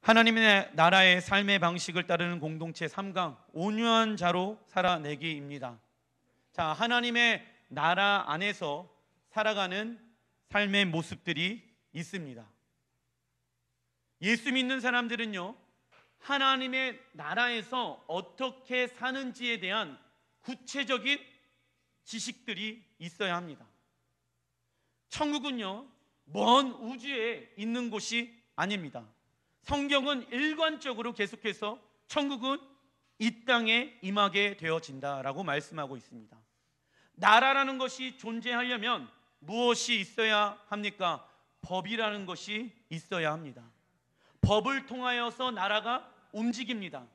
하나님의 나라의 삶의 방식을 따르는 공동체 3강 온유한 자로 살아내기입니다. 자, 하나님의 나라 안에서 살아가는 삶의 모습들이 있습니다. 예수 믿는 사람들은요, 하나님의 나라에서 어떻게 사는지에 대한 구체적인 지식들이 있어야 합니다. 천국은요, 먼 우주에 있는 곳이 아닙니다. 성경은 일관적으로 계속해서 천국은 이 땅에 임하게 되어진다라고 말씀하고 있습니다. 나라라는 것이 존재하려면 무엇이 있어야 합니까? 법이라는 것이 있어야 합니다. 법을 통하여서 나라가 움직입니다.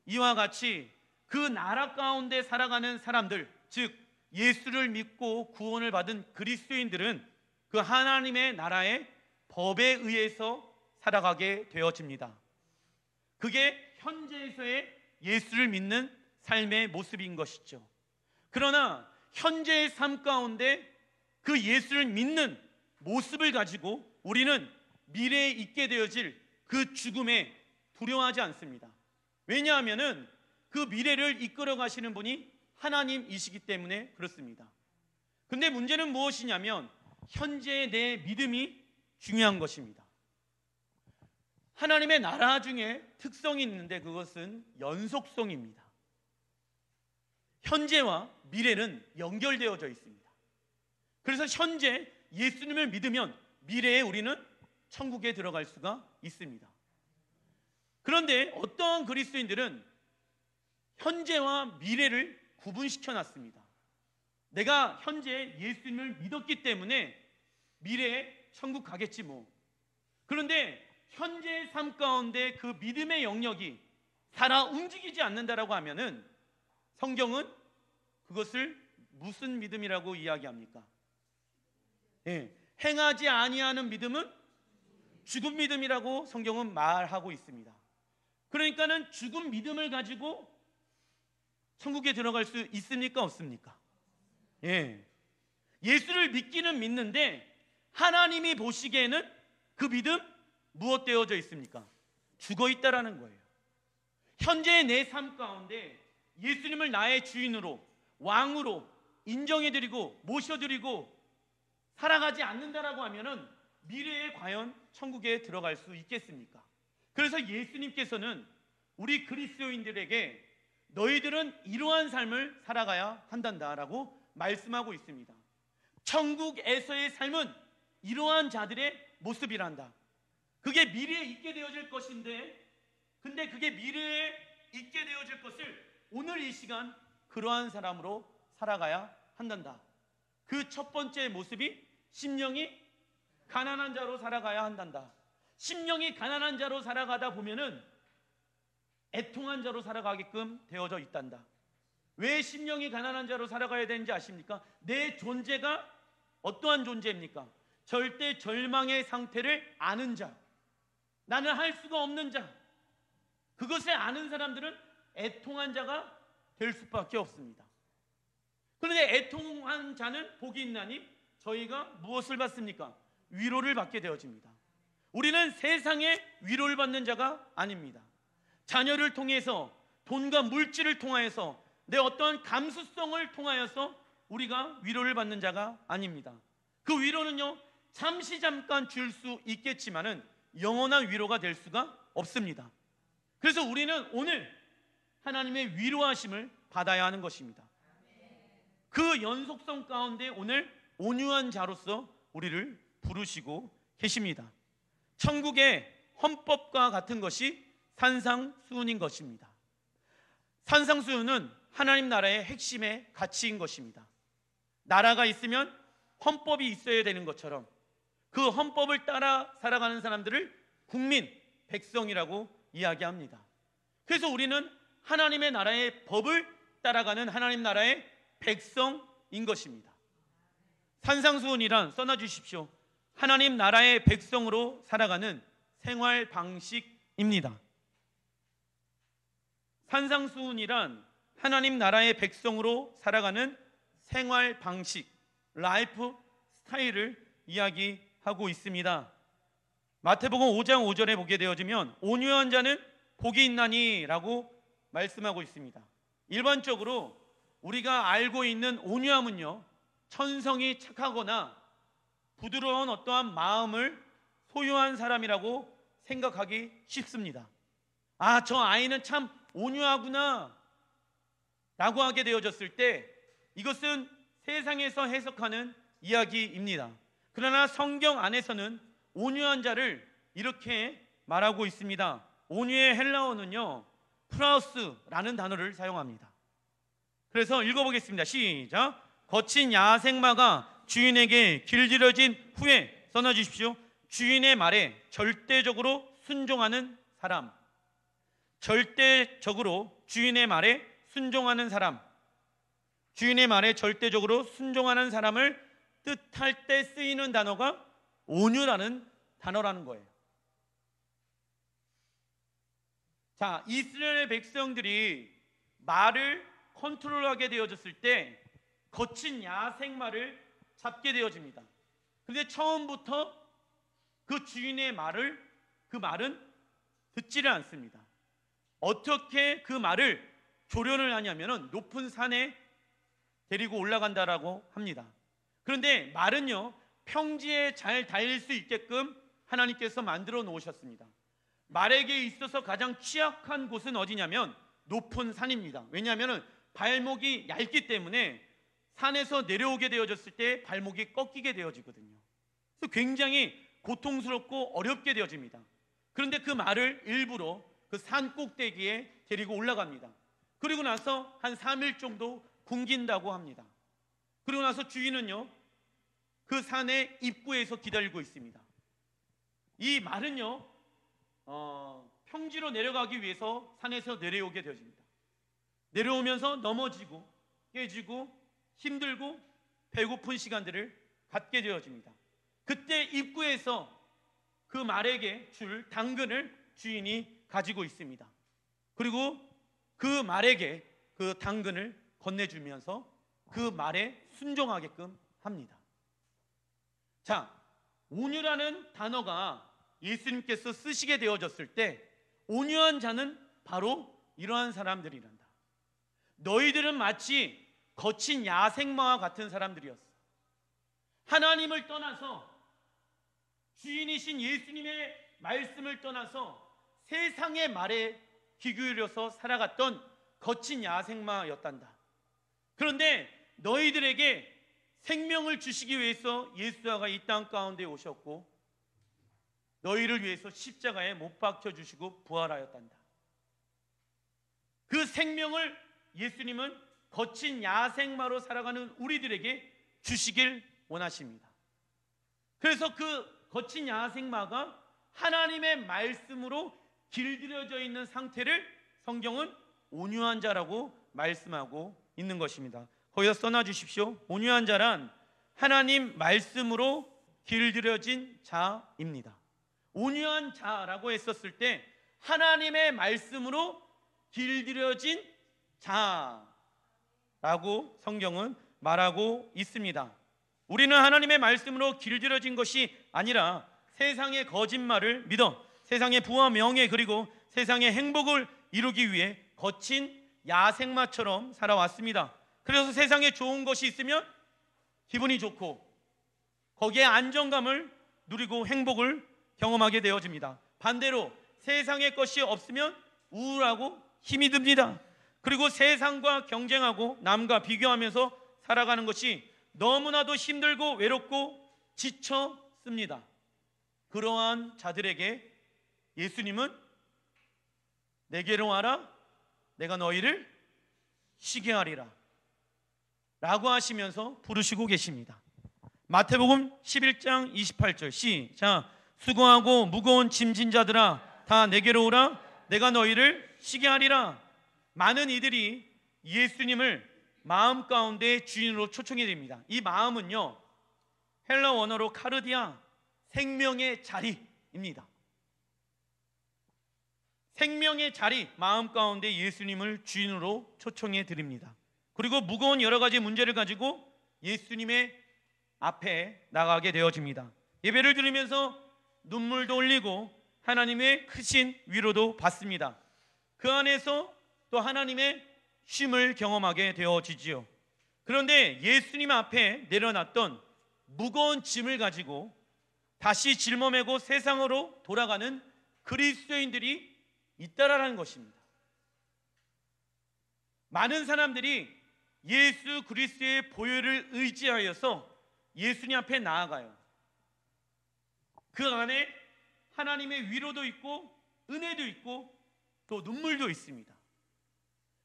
이와 같이 그 나라 가운데 살아가는 사람들, 즉 예수를 믿고 구원을 받은 그리스도인들은 그 하나님의 나라의 법에 의해서 살아가게 되어집니다. 그게 현재에서의 예수를 믿는 삶의 모습인 것이죠. 그러나 현재의 삶 가운데 그 예수를 믿는 모습을 가지고 우리는 미래에 있게 되어질 그 죽음에 두려워하지 않습니다. 왜냐하면 그 미래를 이끌어 가시는 분이 하나님이시기 때문에 그렇습니다. 근데 문제는 무엇이냐면 현재의 내 믿음이 중요한 것입니다. 하나님의 나라 중에 특성이 있는데 그것은 연속성입니다. 현재와 미래는 연결되어져 있습니다. 그래서 현재 예수님을 믿으면 미래에 우리는 천국에 들어갈 수가 있습니다. 그런데 어떠한 그리스도인들은 현재와 미래를 구분시켜 놨습니다. 내가 현재 예수님을 믿었기 때문에 미래에 천국 가겠지 뭐. 그런데 현재의 삶 가운데 그 믿음의 영역이 살아 움직이지 않는다라고 하면은 성경은 그것을 무슨 믿음이라고 이야기합니까? 행하지 아니하는 믿음은 죽은 믿음이라고 성경은 말하고 있습니다. 그러니까는 죽은 믿음을 가지고 천국에 들어갈 수 있습니까? 없습니까? 예수를 믿기는 믿는데 하나님이 보시기에는 그 믿음 무엇 되어져 있습니까? 죽어 있다라는 거예요. 현재의 내 삶 가운데 예수님을 나의 주인으로 왕으로 인정해드리고 모셔드리고 살아가지 않는다라고 하면은 미래에 과연 천국에 들어갈 수 있겠습니까? 그래서 예수님께서는 우리 그리스도인들에게 너희들은 이러한 삶을 살아가야 한단다라고 말씀하고 있습니다. 천국에서의 삶은 이러한 자들의 모습이란다. 그게 미래에 있게 되어질 것인데, 근데 그게 미래에 있게 되어질 것을 오늘 이 시간 그러한 사람으로 살아가야 한단다. 그 첫 번째 모습이 심령이 가난한 자로 살아가야 한단다. 심령이 가난한 자로 살아가다 보면은 애통한 자로 살아가게끔 되어져 있단다. 왜 심령이 가난한 자로 살아가야 되는지 아십니까? 내 존재가 어떠한 존재입니까? 절대 절망의 상태를 아는 자, 나는 할 수가 없는 자, 그것을 아는 사람들은 애통한 자가 될 수밖에 없습니다. 그런데 애통한 자는 복이 있나니 저희가 무엇을 받습니까? 위로를 받게 되어집니다. 우리는 세상에 위로를 받는 자가 아닙니다. 자녀를 통해서, 돈과 물질을 통하여서, 내 어떠한 감수성을 통하여서 우리가 위로를 받는 자가 아닙니다. 그 위로는요, 잠깐 줄 수 있겠지만은 영원한 위로가 될 수가 없습니다. 그래서 우리는 오늘 하나님의 위로하심을 받아야 하는 것입니다. 그 연속성 가운데 오늘 온유한 자로서 우리를 부르시고 계십니다. 천국의 헌법과 같은 것이 산상수훈인 것입니다. 산상수훈은 하나님 나라의 핵심의 가치인 것입니다. 나라가 있으면 헌법이 있어야 되는 것처럼 그 헌법을 따라 살아가는 사람들을 국민, 백성이라고 이야기합니다. 그래서 우리는 하나님의 나라의 법을 따라가는 하나님 나라의 백성인 것입니다. 산상수훈이란 써놔주십시오. 하나님 나라의 백성으로 살아가는 생활 방식입니다. 산상수훈이란 하나님 나라의 백성으로 살아가는 생활 방식, 라이프 스타일을 이야기하고 있습니다. 마태복음 5장 5절에 보게 되어지면 온유한 자는 복이 있나니라고 말씀하고 있습니다. 일반적으로 우리가 알고 있는 온유함은요, 천성이 착하거나 부드러운 어떠한 마음을 소유한 사람이라고 생각하기 쉽습니다. 아, 저 아이는 참 온유하구나 라고 하게 되어졌을 때 이것은 세상에서 해석하는 이야기입니다. 그러나 성경 안에서는 온유한 자를 이렇게 말하고 있습니다. 온유의 헬라어는요, 프라우스라는 단어를 사용합니다. 그래서 읽어보겠습니다. 시작. 거친 야생마가 주인에게 길들여진 후에 써놔주십시오. 주인의 말에 절대적으로 순종하는 사람. 절대적으로 주인의 말에 순종하는 사람. 주인의 말에 절대적으로 순종하는 사람을 뜻할 때 쓰이는 단어가 온유라는 단어라는 거예요. 자, 이스라엘 백성들이 말을 컨트롤하게 되어졌을 때 거친 야생마를 잡게 되어집니다. 그런데 처음부터 그 주인의 그 말은 듣지를 않습니다. 어떻게 그 말을 조련을 하냐면 높은 산에 데리고 올라간다라고 합니다. 그런데 말은요, 평지에 잘 달릴 수 있게끔 하나님께서 만들어 놓으셨습니다. 말에게 있어서 가장 취약한 곳은 어디냐면 높은 산입니다. 왜냐하면 발목이 얇기 때문에 산에서 내려오게 되어졌을 때 발목이 꺾이게 되어지거든요. 그래서 굉장히 고통스럽고 어렵게 되어집니다. 그런데 그 말을 일부러 그 산 꼭대기에 데리고 올라갑니다. 그리고 나서 한 3일 정도 굶긴다고 합니다. 그리고 나서 주인은요, 그 산의 입구에서 기다리고 있습니다. 이 말은요, 평지로 내려가기 위해서 산에서 내려오게 되어집니다. 내려오면서 넘어지고 깨지고 힘들고 배고픈 시간들을 갖게 되어집니다. 그때 입구에서 그 말에게 줄 당근을 주인이 가지고 있습니다. 그리고 그 말에게 그 당근을 건네주면서 그 말에 순종하게끔 합니다. 자, 온유라는 단어가 예수님께서 쓰시게 되어졌을 때 온유한 자는 바로 이러한 사람들이란다. 너희들은 마치 거친 야생마와 같은 사람들이었어. 하나님을 떠나서 주인이신 예수님의 말씀을 떠나서 세상의 말에 귀 기울여서 살아갔던 거친 야생마였단다. 그런데 너희들에게 생명을 주시기 위해서 예수가 이 땅 가운데 오셨고 너희를 위해서 십자가에 못 박혀 주시고 부활하였단다. 그 생명을 예수님은 거친 야생마로 살아가는 우리들에게 주시길 원하십니다. 그래서 그 거친 야생마가 하나님의 말씀으로 길들여져 있는 상태를 성경은 온유한 자라고 말씀하고 있는 것입니다. 거기다 써놔 주십시오. 온유한 자란 하나님 말씀으로 길들여진 자입니다. 온유한 자라고 했었을 때 하나님의 말씀으로 길들여진 자라고 성경은 말하고 있습니다. 우리는 하나님의 말씀으로 길들여진 것이 아니라 세상의 거짓말을 믿어 세상의 부와 명예 그리고 세상의 행복을 이루기 위해 거친 야생마처럼 살아왔습니다. 그래서 세상에 좋은 것이 있으면 기분이 좋고 거기에 안정감을 누리고 행복을 경험하게 되어집니다. 반대로 세상의 것이 없으면 우울하고 힘이 듭니다. 그리고 세상과 경쟁하고 남과 비교하면서 살아가는 것이 너무나도 힘들고 외롭고 지쳤습니다. 그러한 자들에게 예수님은 내게로 와라 내가 너희를 쉬게 하리라 라고 하시면서 부르시고 계십니다. 마태복음 11장 28절 시작. 수고하고 무거운 짐진 자들아 다 내게로 오라 내가 너희를 쉬게 하리라. 많은 이들이 예수님을 마음 가운데 주인으로 초청이 됩니다. 이 마음은요 헬라 원어로 카르디아 생명의 자리입니다. 생명의 자리 마음 가운데 예수님을 주인으로 초청해 드립니다. 그리고 무거운 여러 가지 문제를 가지고 예수님의 앞에 나가게 되어집니다. 예배를 드리면서 눈물도 흘리고 하나님의 크신 위로도 받습니다. 그 안에서 또 하나님의 쉼을 경험하게 되어지지요. 그런데 예수님 앞에 내려놨던 무거운 짐을 가지고 다시 짊어매고 세상으로 돌아가는 그리스도인들이 있다라는 것입니다. 많은 사람들이 예수 그리스도의 보혈을 의지하여서 예수님 앞에 나아가요. 그 안에 하나님의 위로도 있고 은혜도 있고 또 눈물도 있습니다.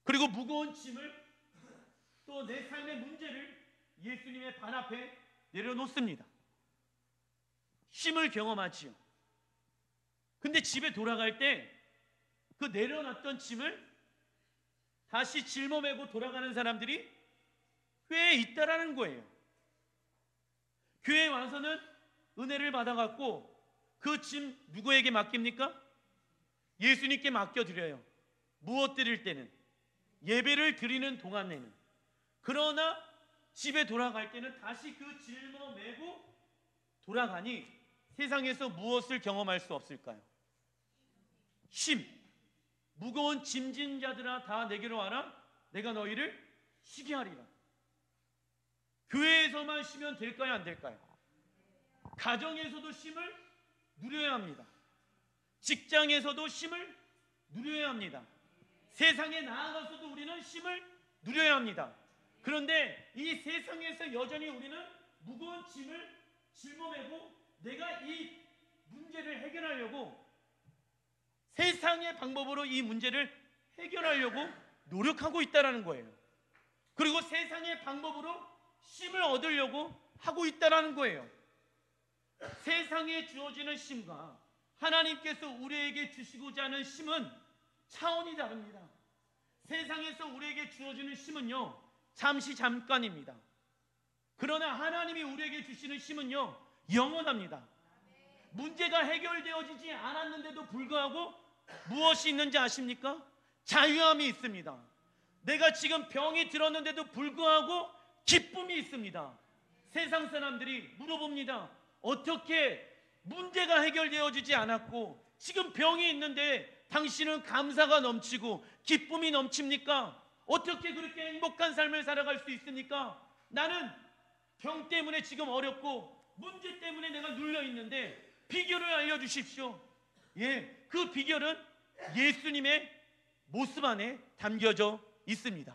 그리고 무거운 짐을 또 내 삶의 문제를 예수님의 발 앞에 내려놓습니다. 쉼을 경험하지요. 근데 집에 돌아갈 때 그 내려놨던 짐을 다시 짊어매고 돌아가는 사람들이 꽤 있다라는 거예요. 교회에 와서는 은혜를 받아갖고 그 짐 누구에게 맡깁니까? 예수님께 맡겨드려요. 무엇 드릴 때는? 예배를 드리는 동안에는. 그러나 집에 돌아갈 때는 다시 그 짊어매고 돌아가니 세상에서 무엇을 경험할 수 없을까요? 쉼. 무거운 짐진 자들아 다 내게로 와라. 내가 너희를 쉬게 하리라. 교회에서만 쉬면 될까요? 안 될까요? 가정에서도 쉼을 누려야 합니다. 직장에서도 쉼을 누려야 합니다. 세상에 나아가서도 우리는 쉼을 누려야 합니다. 그런데 이 세상에서 여전히 우리는 무거운 짐을 짊어매고 내가 이 문제를 해결하려고 세상의 방법으로 이 문제를 해결하려고 노력하고 있다는 거예요. 그리고 세상의 방법으로 쉼을 얻으려고 하고 있다는 거예요. 세상에 주어지는 쉼과 하나님께서 우리에게 주시고자 하는 쉼은 차원이 다릅니다. 세상에서 우리에게 주어지는 쉼은요, 잠시 잠깐입니다. 그러나 하나님이 우리에게 주시는 쉼은요, 영원합니다. 문제가 해결되어지지 않았는데도 불구하고 무엇이 있는지 아십니까? 자유함이 있습니다. 내가 지금 병이 들었는데도 불구하고 기쁨이 있습니다. 세상 사람들이 물어봅니다. 어떻게 문제가 해결되어지지 않았고 지금 병이 있는데 당신은 감사가 넘치고 기쁨이 넘칩니까? 어떻게 그렇게 행복한 삶을 살아갈 수 있습니까? 나는 병 때문에 지금 어렵고 문제 때문에 내가 눌려 있는데 비결을 알려주십시오. 예, 그 비결은 예수님의 모습 안에 담겨져 있습니다.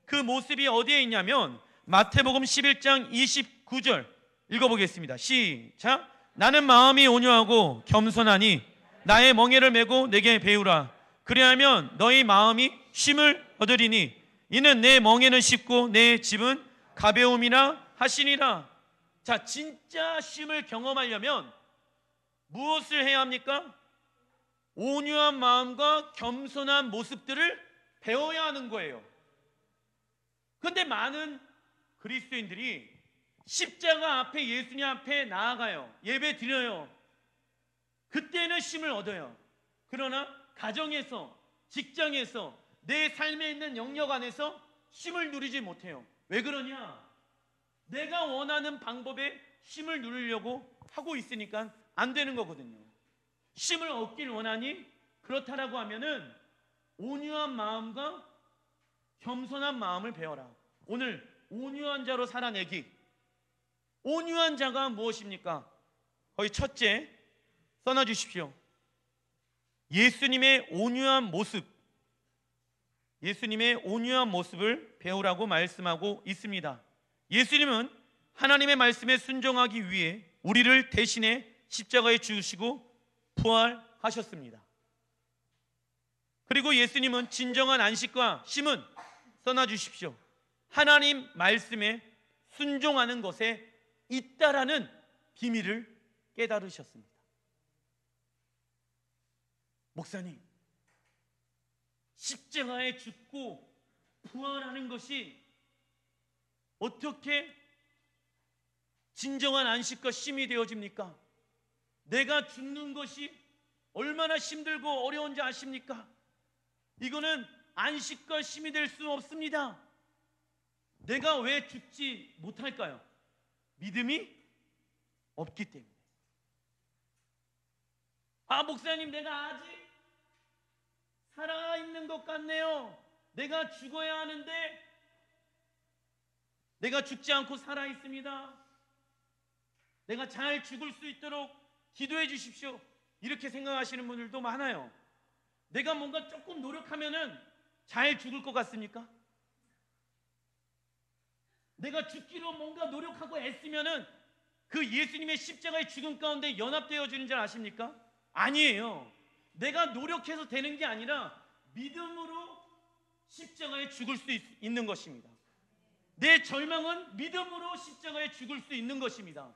그 모습이 어디에 있냐면 마태복음 11장 29절 읽어보겠습니다. 시작. 나는 마음이 온유하고 겸손하니 나의 멍에를 메고 내게 배우라. 그리하면 너희 마음이 쉼을 얻으리니 이는 내 멍에는 쉽고 내 짐은 가벼움이라 하시니라. 자, 진짜 쉼을 경험하려면 무엇을 해야 합니까? 온유한 마음과 겸손한 모습들을 배워야 하는 거예요. 그런데 많은 그리스도인들이 십자가 앞에 예수님 앞에 나아가요. 예배 드려요. 그때는 쉼을 얻어요. 그러나 가정에서, 직장에서, 내 삶에 있는 영역 안에서 쉼을 누리지 못해요. 왜 그러냐? 내가 원하는 방법에 쉼을 누리려고 하고 있으니까 안 되는 거거든요. 쉼을 얻길 원하니 그렇다라고 하면은 온유한 마음과 겸손한 마음을 배워라. 오늘 온유한 자로 살아내기. 온유한 자가 무엇입니까? 거의 첫째 써놔 주십시오. 예수님의 온유한 모습, 예수님의 온유한 모습을 배우라고 말씀하고 있습니다. 예수님은 하나님의 말씀에 순종하기 위해 우리를 대신해 십자가에 죽으시고 부활하셨습니다. 그리고 예수님은 진정한 안식과 쉼은 써놔 주십시오. 하나님 말씀에 순종하는 것에 있다라는 비밀을 깨달으셨습니다. 목사님, 십자가에 죽고 부활하는 것이 어떻게 진정한 안식과 쉼이 되어집니까? 내가 죽는 것이 얼마나 힘들고 어려운지 아십니까? 이거는 안식과 쉼이 될 수 없습니다. 내가 왜 죽지 못할까요? 믿음이 없기 때문에. 목사님, 내가 아직 살아있는 것 같네요. 내가 죽어야 하는데 내가 죽지 않고 살아있습니다. 내가 잘 죽을 수 있도록 기도해 주십시오. 이렇게 생각하시는 분들도 많아요. 내가 뭔가 조금 노력하면은 잘 죽을 것 같습니까? 내가 죽기로 뭔가 노력하고 애쓰면은 그 예수님의 십자가의 죽음 가운데 연합되어지는 줄 아십니까? 아니에요. 내가 노력해서 되는 게 아니라 믿음으로 십자가에 죽을 수 있는 것입니다. 내 절망은 믿음으로 십자가에 죽을 수 있는 것입니다.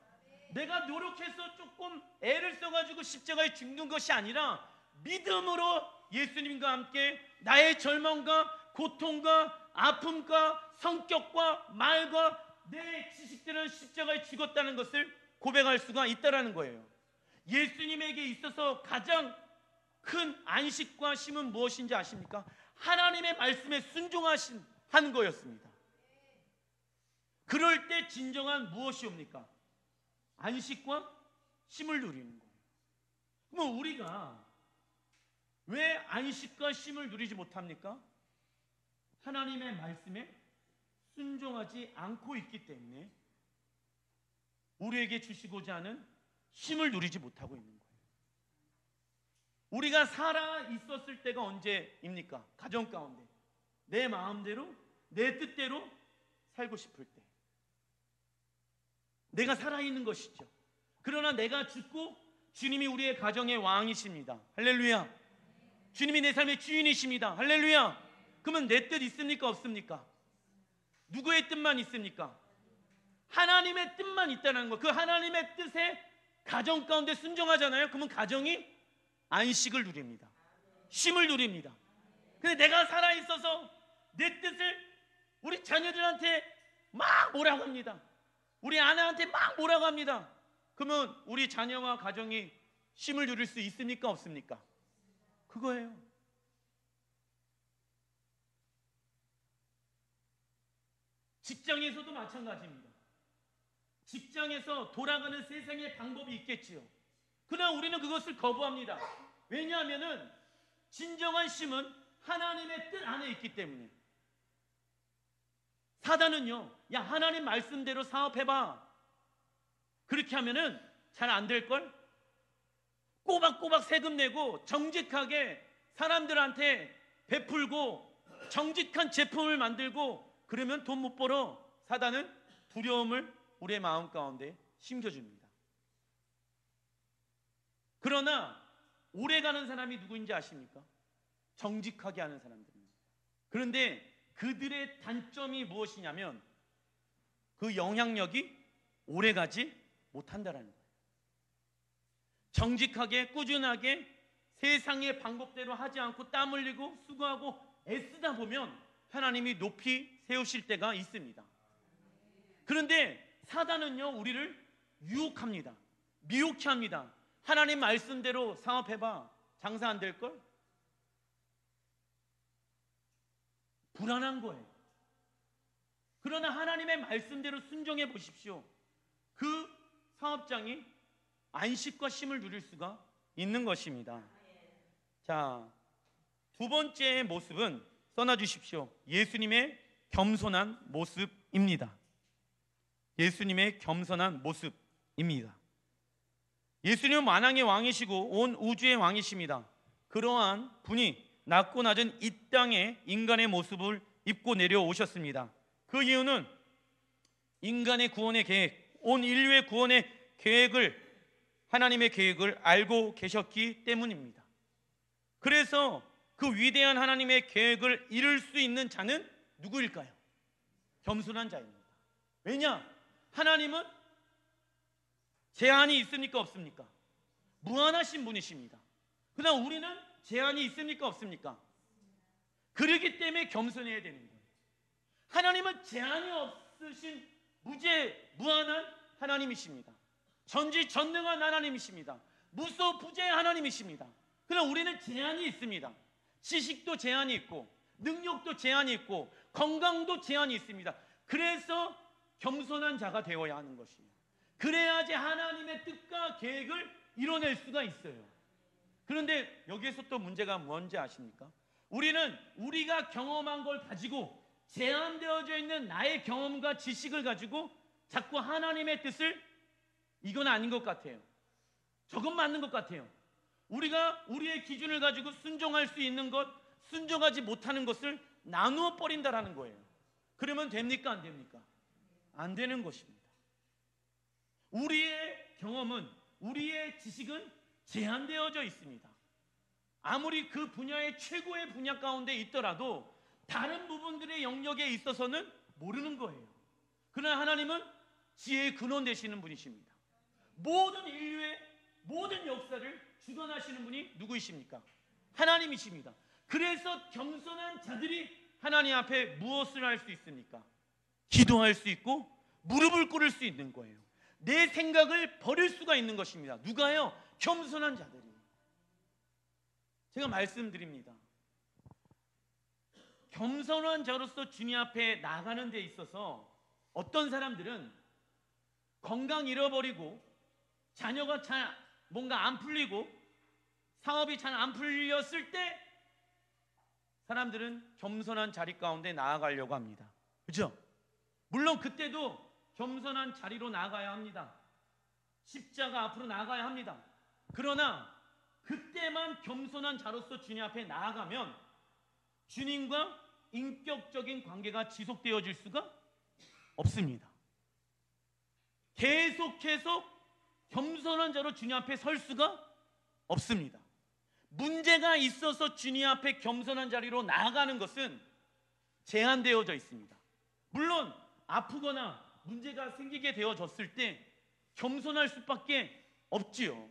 내가 노력해서 조금 애를 써가지고 십자가에 죽는 것이 아니라 믿음으로 예수님과 함께 나의 절망과 고통과 아픔과 성격과 말과 내 지식들은 십자가에 죽었다는 것을 고백할 수가 있다는 거예요. 예수님에게 있어서 가장 큰 안식과 쉼은 무엇인지 아십니까? 하나님의 말씀에 순종하는 거였습니다. 그럴 때 진정한 무엇이 옵니까? 안식과 쉼을 누리는 거예요. 그럼 우리가 왜 안식과 쉼을 누리지 못합니까? 하나님의 말씀에 순종하지 않고 있기 때문에 우리에게 주시고자 하는 쉼을 누리지 못하고 있는 거예요. 우리가 살아 있었을 때가 언제입니까? 가정 가운데 내 마음대로 내 뜻대로 살고 싶을 때 내가 살아있는 것이죠. 그러나 내가 죽고 주님이 우리의 가정의 왕이십니다. 할렐루야. 주님이 내 삶의 주인이십니다. 할렐루야. 그러면 내 뜻 있습니까? 없습니까? 누구의 뜻만 있습니까? 하나님의 뜻만 있다는 거. 그 하나님의 뜻에 가정 가운데 순종하잖아요. 그러면 가정이 안식을 누립니다. 쉼을 누립니다. 근데 내가 살아있어서 내 뜻을 우리 자녀들한테 막 뭐라고 합니다. 우리 아내한테 막 뭐라고 합니다. 그러면 우리 자녀와 가정이 쉼을 누릴 수 있습니까? 없습니까? 그거예요. 직장에서도 마찬가지입니다. 직장에서 돌아가는 세상의 방법이 있겠지요. 그러나 우리는 그것을 거부합니다. 왜냐하면 진정한 쉼은 하나님의 뜻 안에 있기 때문에. 사단은요, 야, 하나님 말씀대로 사업해봐. 그렇게 하면은 잘 안 될걸? 꼬박꼬박 세금 내고 정직하게 사람들한테 베풀고 정직한 제품을 만들고 그러면 돈 못 벌어. 사단은 두려움을 우리의 마음 가운데 심겨줍니다. 그러나 오래가는 사람이 누구인지 아십니까? 정직하게 하는 사람들입니다. 그런데 그들의 단점이 무엇이냐면 그 영향력이 오래가지 못한다는 거예요. 정직하게 꾸준하게 세상의 방법대로 하지 않고 땀 흘리고 수고하고 애쓰다 보면 하나님이 높이 세우실 때가 있습니다. 그런데 사단은요, 우리를 유혹합니다. 미혹해 합니다. 하나님 말씀대로 사업해봐. 장사 안 될걸? 불안한 거예요. 그러나 하나님의 말씀대로 순종해 보십시오. 그 사업장이 안식과 쉼을 누릴 수가 있는 것입니다. 자, 두 번째 모습은 써놔주십시오. 예수님의 겸손한 모습입니다. 예수님의 겸손한 모습입니다. 예수님은 만왕의 왕이시고 온 우주의 왕이십니다. 그러한 분이 낮고 낮은 이 땅에 인간의 모습을 입고 내려오셨습니다. 그 이유는 인간의 구원의 계획, 온 인류의 구원의 계획을, 하나님의 계획을 알고 계셨기 때문입니다. 그래서 그 위대한 하나님의 계획을 이룰 수 있는 자는 누구일까요? 겸손한 자입니다. 왜냐? 하나님은 제한이 있습니까? 없습니까? 무한하신 분이십니다. 그러나 우리는 제한이 있습니까? 없습니까? 그러기 때문에 겸손해야 되는 거예요. 하나님은 제한이 없으신 무한한 하나님이십니다. 전지전능한 하나님이십니다. 무소부재의 하나님이십니다. 그러나 우리는 제한이 있습니다. 지식도 제한이 있고 능력도 제한이 있고 건강도 제한이 있습니다. 그래서 겸손한 자가 되어야 하는 것이에요. 그래야지 하나님의 뜻과 계획을 이뤄낼 수가 있어요. 그런데 여기에서 또 문제가 뭔지 아십니까? 우리는 우리가 경험한 걸 가지고 제한되어져 있는 나의 경험과 지식을 가지고 자꾸 하나님의 뜻을 이건 아닌 것 같아요, 저건 맞는 것 같아요, 우리가 우리의 기준을 가지고 순종할 수 있는 것, 순종하지 못하는 것을 나누어 버린다라는 거예요. 그러면 됩니까 안 됩니까? 안 되는 것입니다. 우리의 경험은, 우리의 지식은 제한되어져 있습니다. 아무리 그 분야의 최고의 분야 가운데 있더라도 다른 부분들의 영역에 있어서는 모르는 거예요. 그러나 하나님은 지혜의 근원 되시는 분이십니다. 모든 인류의 모든 역사를 주관하시는 분이 누구이십니까? 하나님이십니다. 그래서 겸손한 자들이 하나님 앞에 무엇을 할 수 있습니까? 기도할 수 있고 무릎을 꿇을 수 있는 거예요. 내 생각을 버릴 수가 있는 것입니다. 누가요? 겸손한 자들이. 제가 말씀드립니다. 겸손한 자로서 주님 앞에 나가는 데 있어서 어떤 사람들은 건강 잃어버리고 자녀가 잘 뭔가 안 풀리고 사업이 잘 안 풀렸을 때 사람들은 겸손한 자리 가운데 나아가려고 합니다. 그렇죠? 물론 그때도 겸손한 자리로 나아가야 합니다. 십자가 앞으로 나아가야 합니다. 그러나 그때만 겸손한 자로서 주님 앞에 나아가면 주님과 인격적인 관계가 지속되어질 수가 없습니다. 계속해서 겸손한 자로 주님 앞에 설 수가 없습니다. 문제가 있어서 주님 앞에 겸손한 자리로 나아가는 것은 제한되어져 있습니다. 물론 아프거나 문제가 생기게 되어졌을 때 겸손할 수밖에 없지요.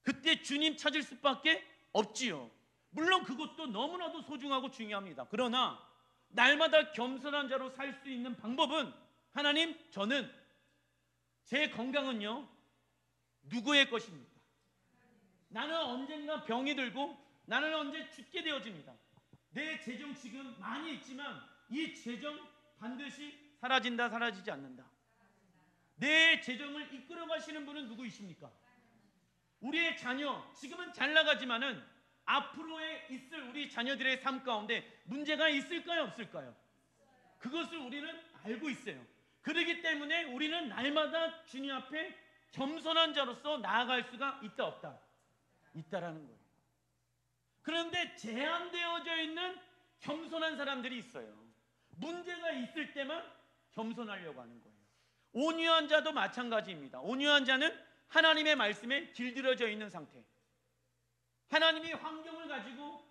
그때 주님 찾을 수밖에 없지요. 물론 그것도 너무나도 소중하고 중요합니다. 그러나 날마다 겸손한 자로 살 수 있는 방법은, 하나님, 저는 제 건강은요 누구의 것입니까? 나는 언젠가 병이 들고 나는 언제 죽게 되어집니다. 내 재정 지금 많이 있지만 이 재정 반드시 사라진다, 사라지지 않는다. 내 재정을 이끌어 가시는 분은 누구이십니까? 우리의 자녀, 지금은 잘 나가지만은 앞으로에 있을 우리 자녀들의 삶 가운데 문제가 있을까요, 없을까요? 그것을 우리는 알고 있어요. 그렇기 때문에 우리는 날마다 주님 앞에 겸손한 자로서 나아갈 수가 있다, 없다? 있다라는 거예요. 그런데 제한되어져 있는 겸손한 사람들이 있어요. 문제가 있을 때만 겸손하려고 하는 거예요. 온유한 자도 마찬가지입니다. 온유한 자는 하나님의 말씀에 길들여져 있는 상태. 하나님이 환경을 가지고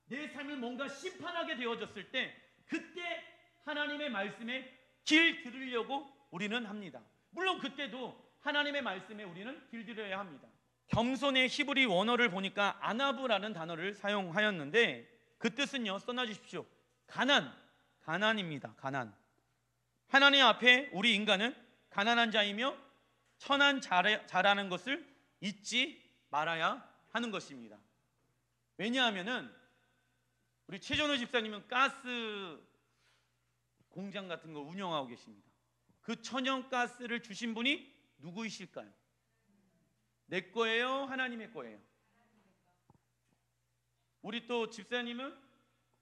내 삶을 뭔가 심판하게 되어졌을 때 그때 하나님의 말씀에 길들이려고 우리는 합니다. 물론 그때도 하나님의 말씀에 우리는 길들여야 합니다. 겸손의 히브리 원어를 보니까 아나브라는 단어를 사용하였는데 그 뜻은요, 써놔주십시오. 가난입니다. 가난. 하나님 앞에 우리 인간은 가난한 자이며 천한 자라는 것을 잊지 말아야 하는 것입니다. 왜냐하면은 우리 최전호 집사님은 가스 공장 같은 거 운영하고 계십니다. 그 천연가스를 주신 분이 누구이실까요? 내 거예요? 하나님의 거예요? 우리 또 집사님은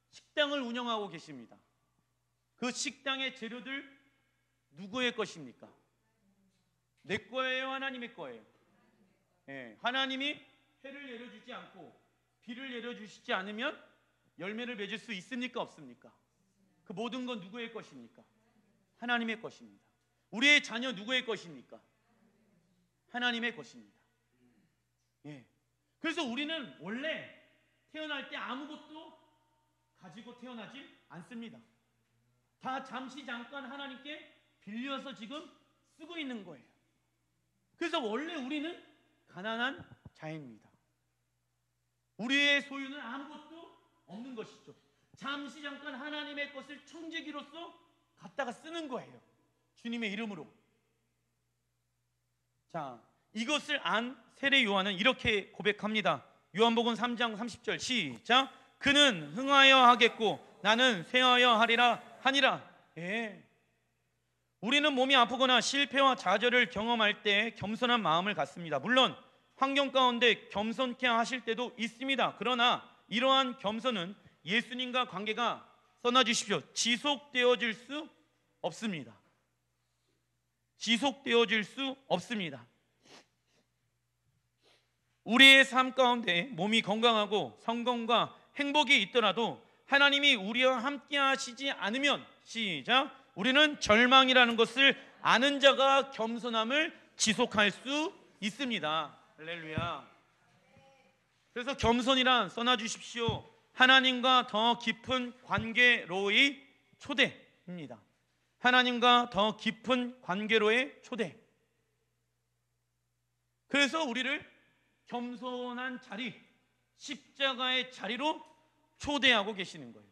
식당을 운영하고 계십니다. 그 식당의 재료들 누구의 것입니까? 내 거예요? 하나님의 거예요? 네, 하나님이 해를 내려주지 않고 비를 내려주시지 않으면 열매를 맺을 수 있습니까? 없습니까? 그 모든 건 누구의 것입니까? 하나님의 것입니다. 우리의 자녀 누구의 것입니까? 하나님의 것입니다. 예. 그래서 우리는 원래 태어날 때 아무것도 가지고 태어나지 않습니다. 다 잠시 잠깐 하나님께 빌려서 지금 쓰고 있는 거예요. 그래서 원래 우리는 가난한 자입니다. 우리의 소유는 아무것도 없는 것이죠. 잠시 잠깐 하나님의 것을 청지기로서 갖다가 쓰는 거예요. 주님의 이름으로. 자, 이것을 안 세례 요한은 이렇게 고백합니다. 요한복음 3장 30절 시작. 그는 흥하여 하겠고 나는 쇠하여 하니라. 예. 우리는 몸이 아프거나 실패와 좌절을 경험할 때 겸손한 마음을 갖습니다. 물론 환경 가운데 겸손케 하실 때도 있습니다. 그러나 이러한 겸손은 예수님과 관계가 써놔주십시오, 지속되어질 수 없습니다. 지속되어질 수 없습니다. 우리의 삶 가운데 몸이 건강하고 성공과 행복이 있더라도 하나님이 우리와 함께 하시지 않으면, 시작, 우리는 절망이라는 것을 아는 자가 겸손함을 지속할 수 있습니다. 할렐루야. 그래서 겸손이란, 써놔주십시오, 하나님과 더 깊은 관계로의 초대입니다. 하나님과 더 깊은 관계로의 초대. 그래서 우리를 겸손한 자리, 십자가의 자리로 초대하고 계시는 거예요.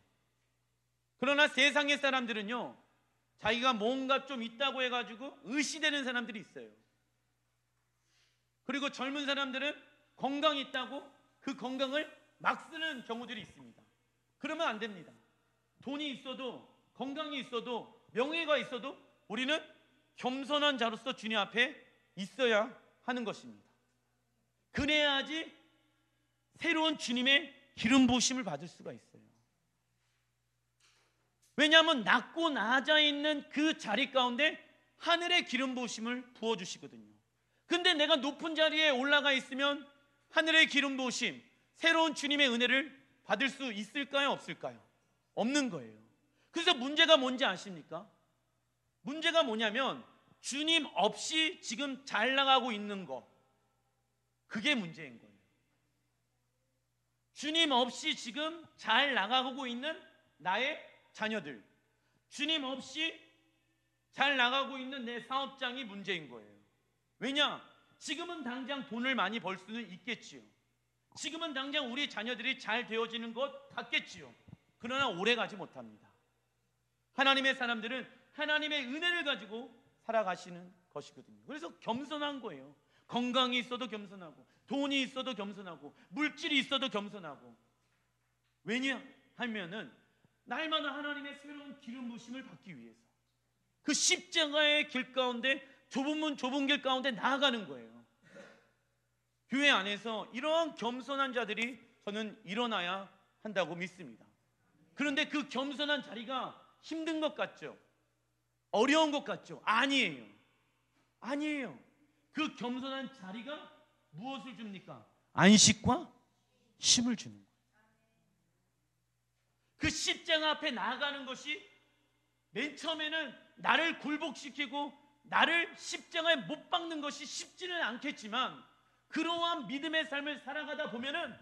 그러나 세상의 사람들은요, 자기가 뭔가 좀 있다고 해가지고 의시되는 사람들이 있어요. 그리고 젊은 사람들은 건강이 있다고 그 건강을 막 쓰는 경우들이 있습니다. 그러면 안 됩니다. 돈이 있어도, 건강이 있어도, 명예가 있어도 우리는 겸손한 자로서 주님 앞에 있어야 하는 것입니다. 그래야지 새로운 주님의 기름 부으심을 받을 수가 있어요. 왜냐하면 낮고 낮아 있는 그 자리 가운데 하늘의 기름 부으심을 부어주시거든요. 근데 내가 높은 자리에 올라가 있으면 하늘의 기름 부으심, 새로운 주님의 은혜를 받을 수 있을까요? 없을까요? 없는 거예요. 그래서 문제가 뭔지 아십니까? 문제가 뭐냐면 주님 없이 지금 잘 나가고 있는 거, 그게 문제인 거예요. 주님 없이 지금 잘 나가고 있는 나의 자녀들, 주님 없이 잘 나가고 있는 내 사업장이 문제인 거예요. 왜냐? 지금은 당장 돈을 많이 벌 수는 있겠지요. 지금은 당장 우리 자녀들이 잘 되어지는 것 같겠지요. 그러나 오래 가지 못합니다. 하나님의 사람들은 하나님의 은혜를 가지고 살아가시는 것이거든요. 그래서 겸손한 거예요. 건강이 있어도 겸손하고, 돈이 있어도 겸손하고, 물질이 있어도 겸손하고. 왜냐하면은 날마다 하나님의 새로운 기름 부으심을 받기 위해서 그 십자가의 길 가운데, 좁은 문 좁은 길 가운데 나아가는 거예요. 교회 안에서 이러한 겸손한 자들이 저는 일어나야 한다고 믿습니다. 그런데 그 겸손한 자리가 힘든 것 같죠? 어려운 것 같죠? 아니에요. 아니에요. 그 겸손한 자리가 무엇을 줍니까? 안식과 쉼을 주는 거예요. 그 십자가 앞에 나아가는 것이 맨 처음에는 나를 굴복시키고 나를 십자가에 못 박는 것이 쉽지는 않겠지만, 그러한 믿음의 삶을 살아가다 보면은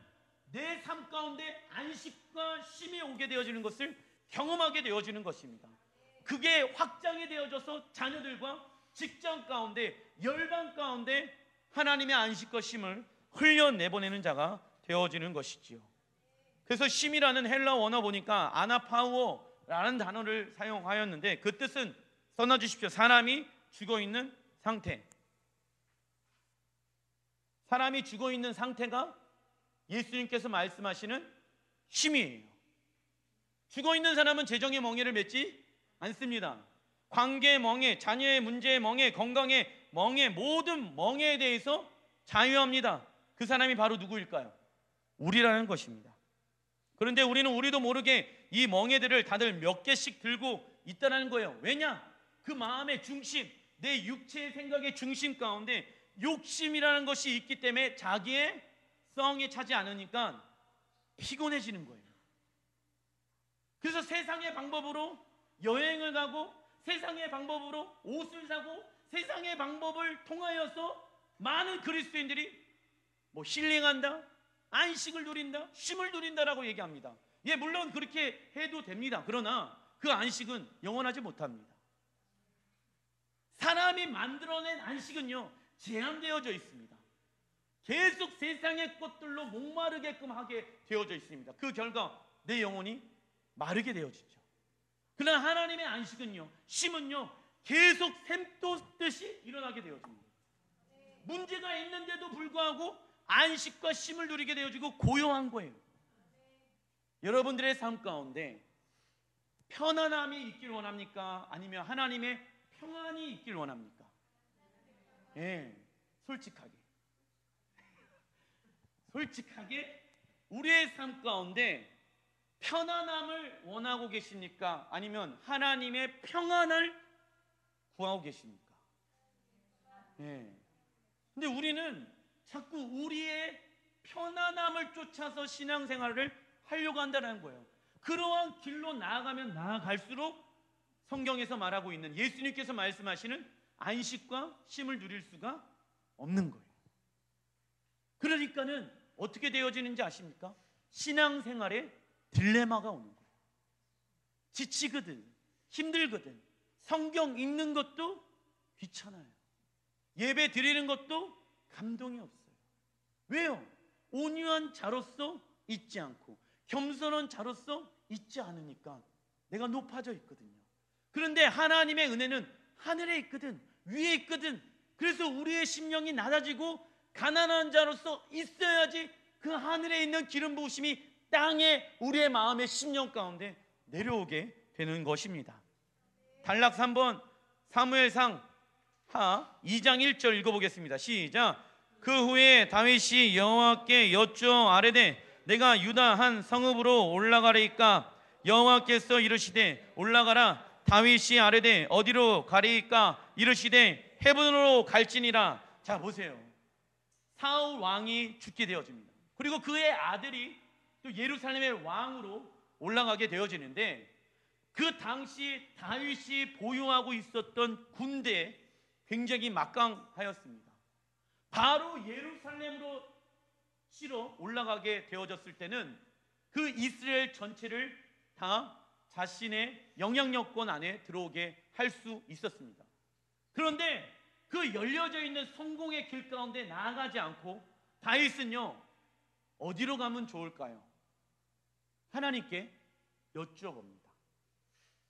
내 삶 가운데 안식과 쉼이 오게 되어지는 것을 경험하게 되어지는 것입니다. 그게 확장이 되어져서 자녀들과 직장 가운데, 열방 가운데 하나님의 안식과 쉼을 흘려내보내는 자가 되어지는 것이지요. 그래서 쉼이라는 헬라어 원어 보니까 아나파우어라는 단어를 사용하였는데, 그 뜻은 써놔주십시오. 사람이 죽어있는 상태. 사람이 죽어있는 상태가 예수님께서 말씀하시는 쉼이에요. 죽어있는 사람은 재정의 멍에를 맺지 않습니다. 관계의 멍에, 자녀의 문제의 멍에, 건강의 멍에, 모든 멍에에 대해서 자유합니다. 그 사람이 바로 누구일까요? 우리라는 것입니다. 그런데 우리도 모르게 이 멍에들을 다들 몇 개씩 들고 있다는 거예요. 왜냐? 그 마음의 중심, 내 육체의 생각의 중심 가운데 욕심이라는 것이 있기 때문에 자기의 성에 차지 않으니까 피곤해지는 거예요. 그래서 세상의 방법으로 여행을 가고, 세상의 방법으로 옷을 사고, 세상의 방법을 통하여서 많은 그리스도인들이 힐링한다, 안식을 누린다, 쉼을 누린다라고 얘기합니다. 예, 물론 그렇게 해도 됩니다. 그러나 그 안식은 영원하지 못합니다. 사람이 만들어낸 안식은요, 제한되어져 있습니다. 계속 세상의 것들로 목마르게끔 하게 되어져 있습니다. 그 결과 내 영혼이 마르게 되어지죠. 그러나 하나님의 안식은요, 쉼은요, 계속 샘돋듯이 일어나게 되어집니다. 문제가 있는데도 불구하고 안식과 쉼을 누리게 되어지고 고요한 거예요. 여러분들의 삶 가운데 편안함이 있길 원합니까? 아니면 하나님의 평안이 있길 원합니까? 예, 솔직하게. 솔직하게 우리의 삶 가운데 편안함을 원하고 계십니까? 아니면 하나님의 평안을 구하고 계십니까? 예. 근데 우리는 자꾸 우리의 편안함을 쫓아서 신앙생활을 하려고 한다는 거예요. 그러한 길로 나아가면 나아갈수록 성경에서 말하고 있는 예수님께서 말씀하시는 안식과 쉼을 누릴 수가 없는 거예요. 그러니까는 어떻게 되어지는지 아십니까? 신앙생활에 딜레마가 오는 거예요. 지치거든, 힘들거든, 성경 읽는 것도 귀찮아요. 예배 드리는 것도 감동이 없어요. 왜요? 온유한 자로서 있지 않고 겸손한 자로서 있지 않으니까 내가 높아져 있거든요. 그런데 하나님의 은혜는 하늘에 있거든, 위에 있거든. 그래서 우리의 심령이 낮아지고 가난한 자로서 있어야지 그 하늘에 있는 기름 부으심이 땅에 우리의 마음의 심령 가운데 내려오게 되는 것입니다. 단락 3번 사무엘상 2장 1절 읽어보겠습니다. 시작. 그 후에 다윗이 여호와께 여쭈어 아뢰되 내가 유다 한 성읍으로 올라가리이까? 여호와께서 이르시되 올라가라. 다윗이 아뢰되 어디로 가리이까? 이르시되 헤브론으로 갈지니라. 자 보세요. 사울 왕이 죽게 되어집니다. 그리고 그의 아들이 또 예루살렘의 왕으로 올라가게 되어지는데, 그 당시 다윗이 보유하고 있었던 군대에 굉장히 막강하였습니다. 바로 예루살렘으로 치러 올라가게 되어졌을 때는 그 이스라엘 전체를 다 자신의 영향력권 안에 들어오게 할 수 있었습니다. 그런데 그 열려져 있는 성공의 길 가운데 나아가지 않고 다윗은요, 어디로 가면 좋을까요? 하나님께 여쭈어봅니다.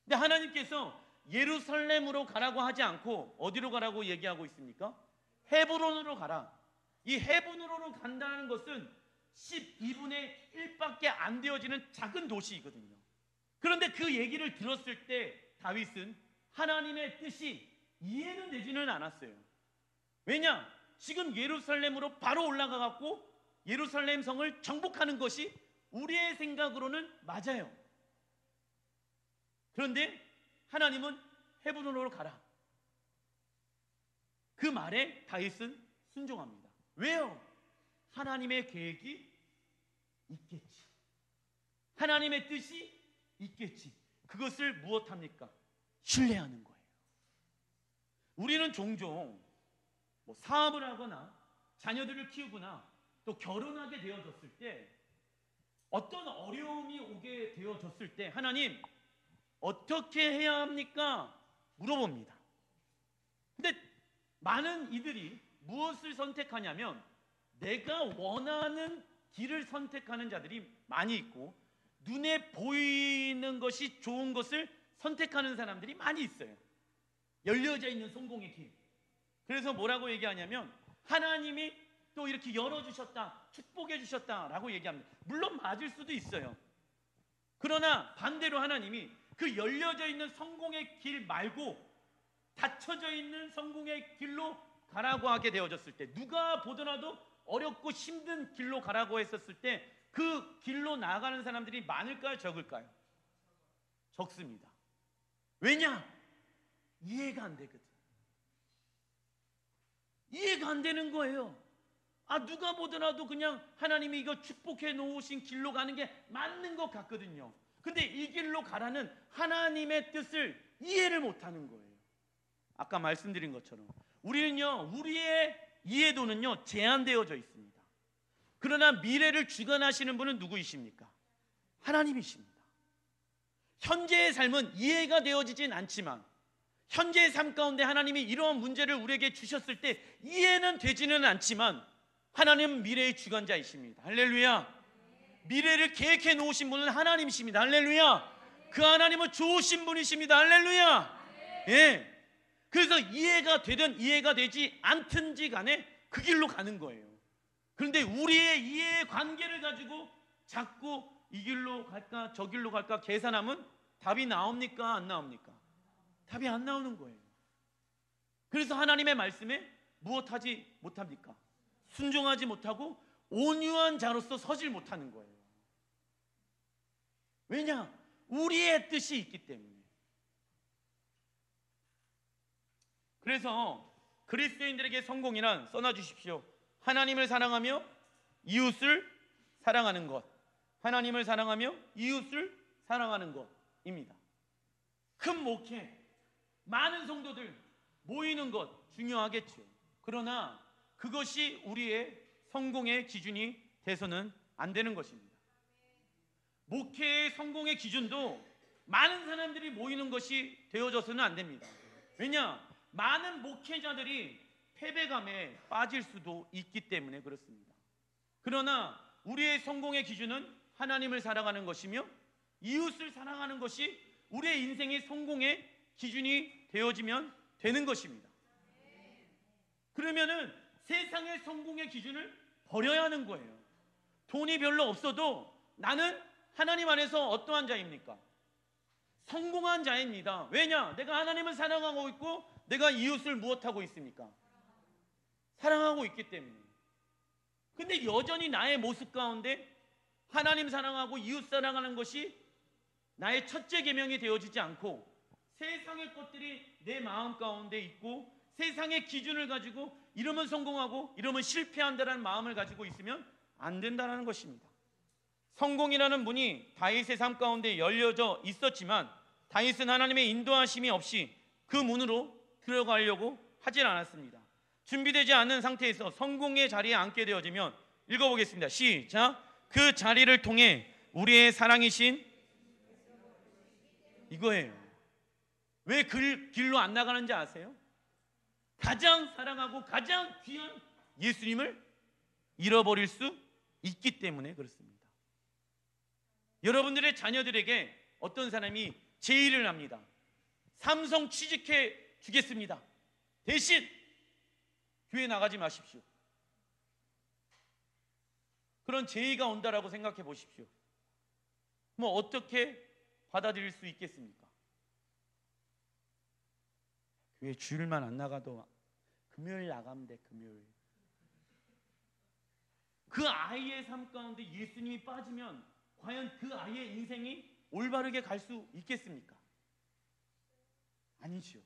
근데 하나님께서 예루살렘으로 가라고 하지 않고 어디로 가라고 얘기하고 있습니까? 헤브론으로 가라. 이 헤브론으로 간다는 것은 12분의 1밖에 안 되어지는 작은 도시이거든요. 그런데 그 얘기를 들었을 때 다윗은 하나님의 뜻이 이해는 되지는 않았어요. 왜냐? 지금 예루살렘으로 바로 올라가 갖고 예루살렘 성을 정복하는 것이 우리의 생각으로는 맞아요. 그런데 하나님은 헤브론으로 가라. 그 말에 다윗은 순종합니다. 왜요? 하나님의 계획이 있겠지. 하나님의 뜻이 있겠지. 그것을 무엇합니까? 신뢰하는 거예요. 우리는 종종 사업을 하거나 자녀들을 키우거나 또 결혼하게 되어졌을 때 어떤 어려움이 오게 되어졌을 때 하나님 어떻게 해야 합니까? 물어봅니다. 근데 많은 이들이 무엇을 선택하냐면 내가 원하는 길을 선택하는 자들이 많이 있고 눈에 보이는 것이 좋은 것을 선택하는 사람들이 많이 있어요. 열려져 있는 성공의 길. 그래서 뭐라고 얘기하냐면 하나님이 또 이렇게 열어주셨다, 축복해 주셨다라고 얘기합니다. 물론 맞을 수도 있어요. 그러나 반대로 하나님이 그 열려져 있는 성공의 길 말고 닫혀져 있는 성공의 길로 가라고 하게 되어졌을 때, 누가 보더라도 어렵고 힘든 길로 가라고 했었을 때 그 길로 나아가는 사람들이 많을까요? 적을까요? 적습니다. 왜냐? 이해가 안 되거든. 이해가 안 되는 거예요. 누가 보더라도 그냥 하나님이 이거 축복해 놓으신 길로 가는 게 맞는 것 같거든요. 근데 이 길로 가라는 하나님의 뜻을 이해를 못하는 거예요. 아까 말씀드린 것처럼 우리는요, 우리의 이해도는요 제한되어져 있습니다. 그러나 미래를 주관하시는 분은 누구이십니까? 하나님이십니다. 현재의 삶은 이해가 되어지진 않지만 현재의 삶 가운데 하나님이 이러한 문제를 우리에게 주셨을 때 이해는 되지는 않지만 하나님은 미래의 주관자이십니다. 할렐루야. 미래를 계획해 놓으신 분은 하나님이십니다. 할렐루야. 그 하나님은 좋으신 분이십니다. 할렐루야. 예. 그래서 이해가 되든 이해가 되지 않든지 간에 그 길로 가는 거예요. 그런데 우리의 이해의 관계를 가지고 자꾸 이 길로 갈까 저 길로 갈까 계산하면 답이 나옵니까? 안 나옵니까? 답이 안 나오는 거예요. 그래서 하나님의 말씀에 무엇하지 못합니까? 순종하지 못하고 온유한 자로서 서질 못하는 거예요. 왜냐? 우리의 뜻이 있기 때문에. 그래서 그리스도인들에게 성공이란 써놔주십시오. 하나님을 사랑하며 이웃을 사랑하는 것. 하나님을 사랑하며 이웃을 사랑하는 것입니다. 큰 목회, 많은 성도들 모이는 것 중요하겠죠. 그러나 그것이 우리의 성공의 기준이 돼서는 안 되는 것입니다. 목회의 성공의 기준도 많은 사람들이 모이는 것이 되어져서는 안 됩니다. 왜냐? 많은 목회자들이 패배감에 빠질 수도 있기 때문에 그렇습니다. 그러나 우리의 성공의 기준은 하나님을 사랑하는 것이며 이웃을 사랑하는 것이 우리의 인생의 성공의 기준이 되어지면 되는 것입니다. 그러면은 세상의 성공의 기준을 버려야 하는 거예요. 돈이 별로 없어도 나는 하나님 안에서 어떠한 자입니까? 성공한 자입니다. 왜냐? 내가 하나님을 사랑하고 있고 내가 이웃을 무엇하고 있습니까? 사랑하고 있기 때문에. 근데 여전히 나의 모습 가운데 하나님 사랑하고 이웃 사랑하는 것이 나의 첫째 계명이 되어지지 않고 세상의 것들이 내 마음 가운데 있고 세상의 기준을 가지고 이러면 성공하고 이러면 실패한다는 마음을 가지고 있으면 안 된다는 것입니다. 성공이라는 문이 다윗의 삶 가운데 열려져 있었지만 다윗은 하나님의 인도하심이 없이 그 문으로 들어가려고 하진 않았습니다. 준비되지 않은 상태에서 성공의 자리에 앉게 되어지면 읽어보겠습니다. 시작. 그 자리를 통해 우리의 사랑이신 이거예요. 왜 그 길로 안 나가는지 아세요? 가장 사랑하고 가장 귀한 예수님을 잃어버릴 수 있기 때문에 그렇습니다. 여러분들의 자녀들에게 어떤 사람이 제의를 합니다. 삼성 취직해 주겠습니다. 대신 교회 나가지 마십시오. 그런 제의가 온다라고 생각해 보십시오. 뭐 어떻게 받아들일 수 있겠습니까? 교회 주일만 안 나가도 금요일 나가면 돼. 금요일. 그 아이의 삶 가운데 예수님이 빠지면 과연 그 아이의 인생이 올바르게 갈 수 있겠습니까? 아니죠.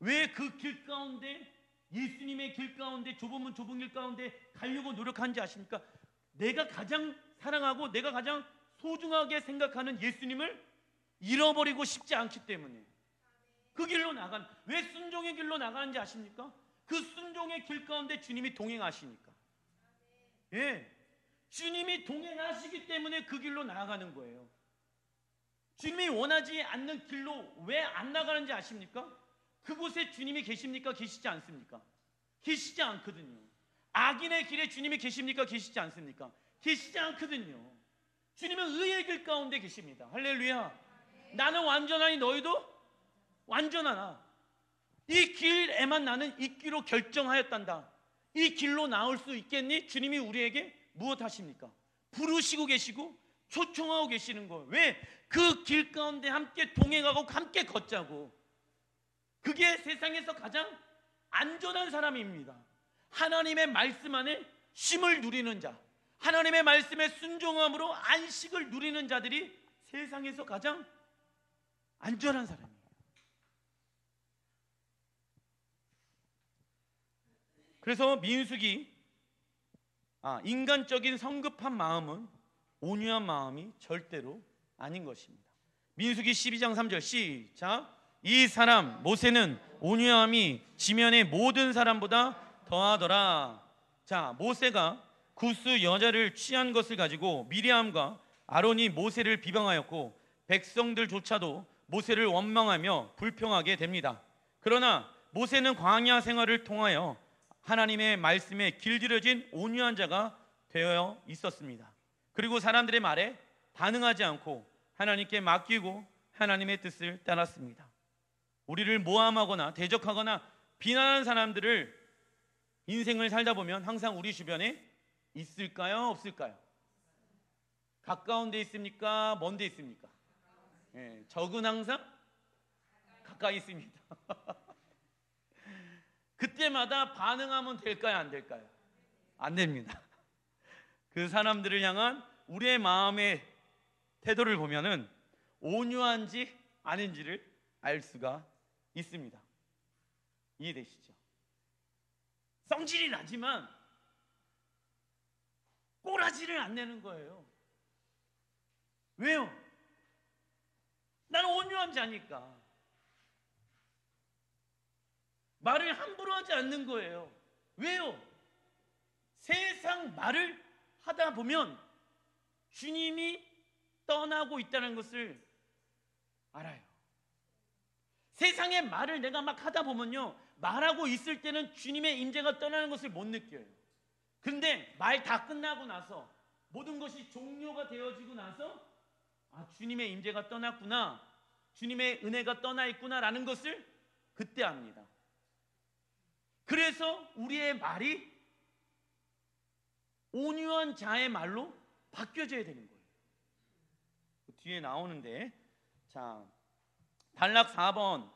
왜 그 길 가운데 예수님의 길 가운데 좁으면 좁은 길 가운데 가려고 노력하는지 아십니까? 내가 가장 사랑하고 내가 가장 소중하게 생각하는 예수님을 잃어버리고 싶지 않기 때문에 그 길로 나간, 왜 순종의 길로 나가는지 아십니까? 그 순종의 길 가운데 주님이 동행하시니까. 예, 주님이 동행하시기 때문에 그 길로 나아가는 거예요. 주님이 원하지 않는 길로 왜 안 나가는지 아십니까? 그곳에 주님이 계십니까? 계시지 않습니까? 계시지 않거든요. 악인의 길에 주님이 계십니까? 계시지 않습니까? 계시지 않거든요. 주님은 의의 길 가운데 계십니다. 할렐루야. 나는 완전하니 너희도 완전하나. 이 길에만 나는 있기로 결정하였단다. 이 길로 나올 수 있겠니? 주님이 우리에게 무엇 하십니까? 부르시고 계시고 초청하고 계시는 거예요. 왜? 그 길 가운데 함께 동행하고 함께 걷자고. 그게 세상에서 가장 안전한 사람입니다. 하나님의 말씀 안에 쉼을 누리는 자, 하나님의 말씀에 순종함으로 안식을 누리는 자들이 세상에서 가장 안전한 사람이에요. 그래서 민수기 인간적인 성급한 마음은 온유한 마음이 절대로 아닌 것입니다. 민수기 12장 3절 시작. 이 사람 모세는 온유함이 지면의 모든 사람보다 더하더라. 자, 모세가 구스 여자를 취한 것을 가지고 미리암과 아론이 모세를 비방하였고 백성들조차도 모세를 원망하며 불평하게 됩니다. 그러나 모세는 광야 생활을 통하여 하나님의 말씀에 길들여진 온유한 자가 되어 있었습니다. 그리고 사람들의 말에 반응하지 않고 하나님께 맡기고 하나님의 뜻을 따랐습니다. 우리를 모함하거나 대적하거나 비난하는 사람들을 인생을 살다 보면 항상 우리 주변에 있을까요? 없을까요? 가까운 데 있습니까? 먼 데 있습니까? 적은 항상 가까이 있습니다. 그때마다 반응하면 될까요? 안 될까요? 안 됩니다. 그 사람들을 향한 우리의 마음의 태도를 보면은 온유한지 아닌지를 알 수가 있습니다. 이해되시죠? 성질이 나지만 꼬라지를 안 내는 거예요. 왜요? 나는 온유한 자니까. 말을 함부로 하지 않는 거예요. 왜요? 세상 말을 하다 보면 주님이 떠나고 있다는 것을 알아요. 세상의 말을 내가 막 하다 보면요, 말하고 있을 때는 주님의 임재가 떠나는 것을 못 느껴요. 근데 말 다 끝나고 나서, 모든 것이 종료가 되어지고 나서, 아, 주님의 임재가 떠났구나, 주님의 은혜가 떠나 있구나라는 것을 그때 압니다. 그래서 우리의 말이 온유한 자의 말로 바뀌어져야 되는 거예요. 뒤에 나오는데, 자, 단락 4번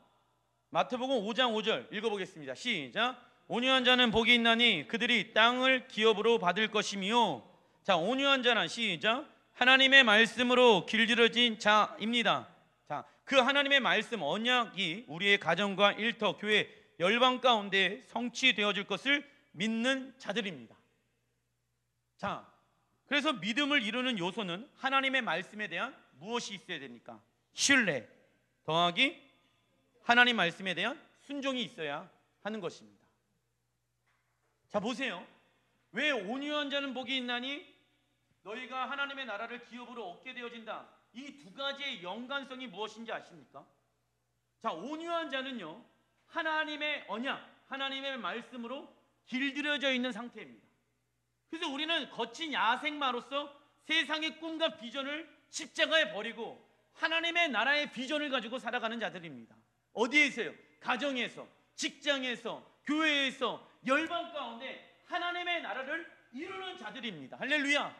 마태복음 5장 5절 읽어보겠습니다. 시작. 온유한 자는 복이 있나니 그들이 땅을 기업으로 받을 것이며. 자, 온유한 자는 시작. 하나님의 말씀으로 길들여진 자입니다. 자, 그 하나님의 말씀 언약이 우리의 가정과 일터, 교회, 열방 가운데 성취되어질 것을 믿는 자들입니다. 자, 그래서 믿음을 이루는 요소는 하나님의 말씀에 대한 무엇이 있어야 됩니까? 신뢰 더하기 하나님 말씀에 대한 순종이 있어야 하는 것입니다. 자, 보세요. 왜 온유한 자는 복이 있나니 너희가 하나님의 나라를 기업으로 얻게 되어진다. 이 두 가지의 연관성이 무엇인지 아십니까? 자, 온유한 자는요, 하나님의 언약, 하나님의 말씀으로 길들여져 있는 상태입니다. 그래서 우리는 거친 야생마로서 세상의 꿈과 비전을 십자가에 버리고 하나님의 나라의 비전을 가지고 살아가는 자들입니다. 어디에서요? 가정에서, 직장에서, 교회에서, 열방 가운데 하나님의 나라를 이루는 자들입니다. 할렐루야.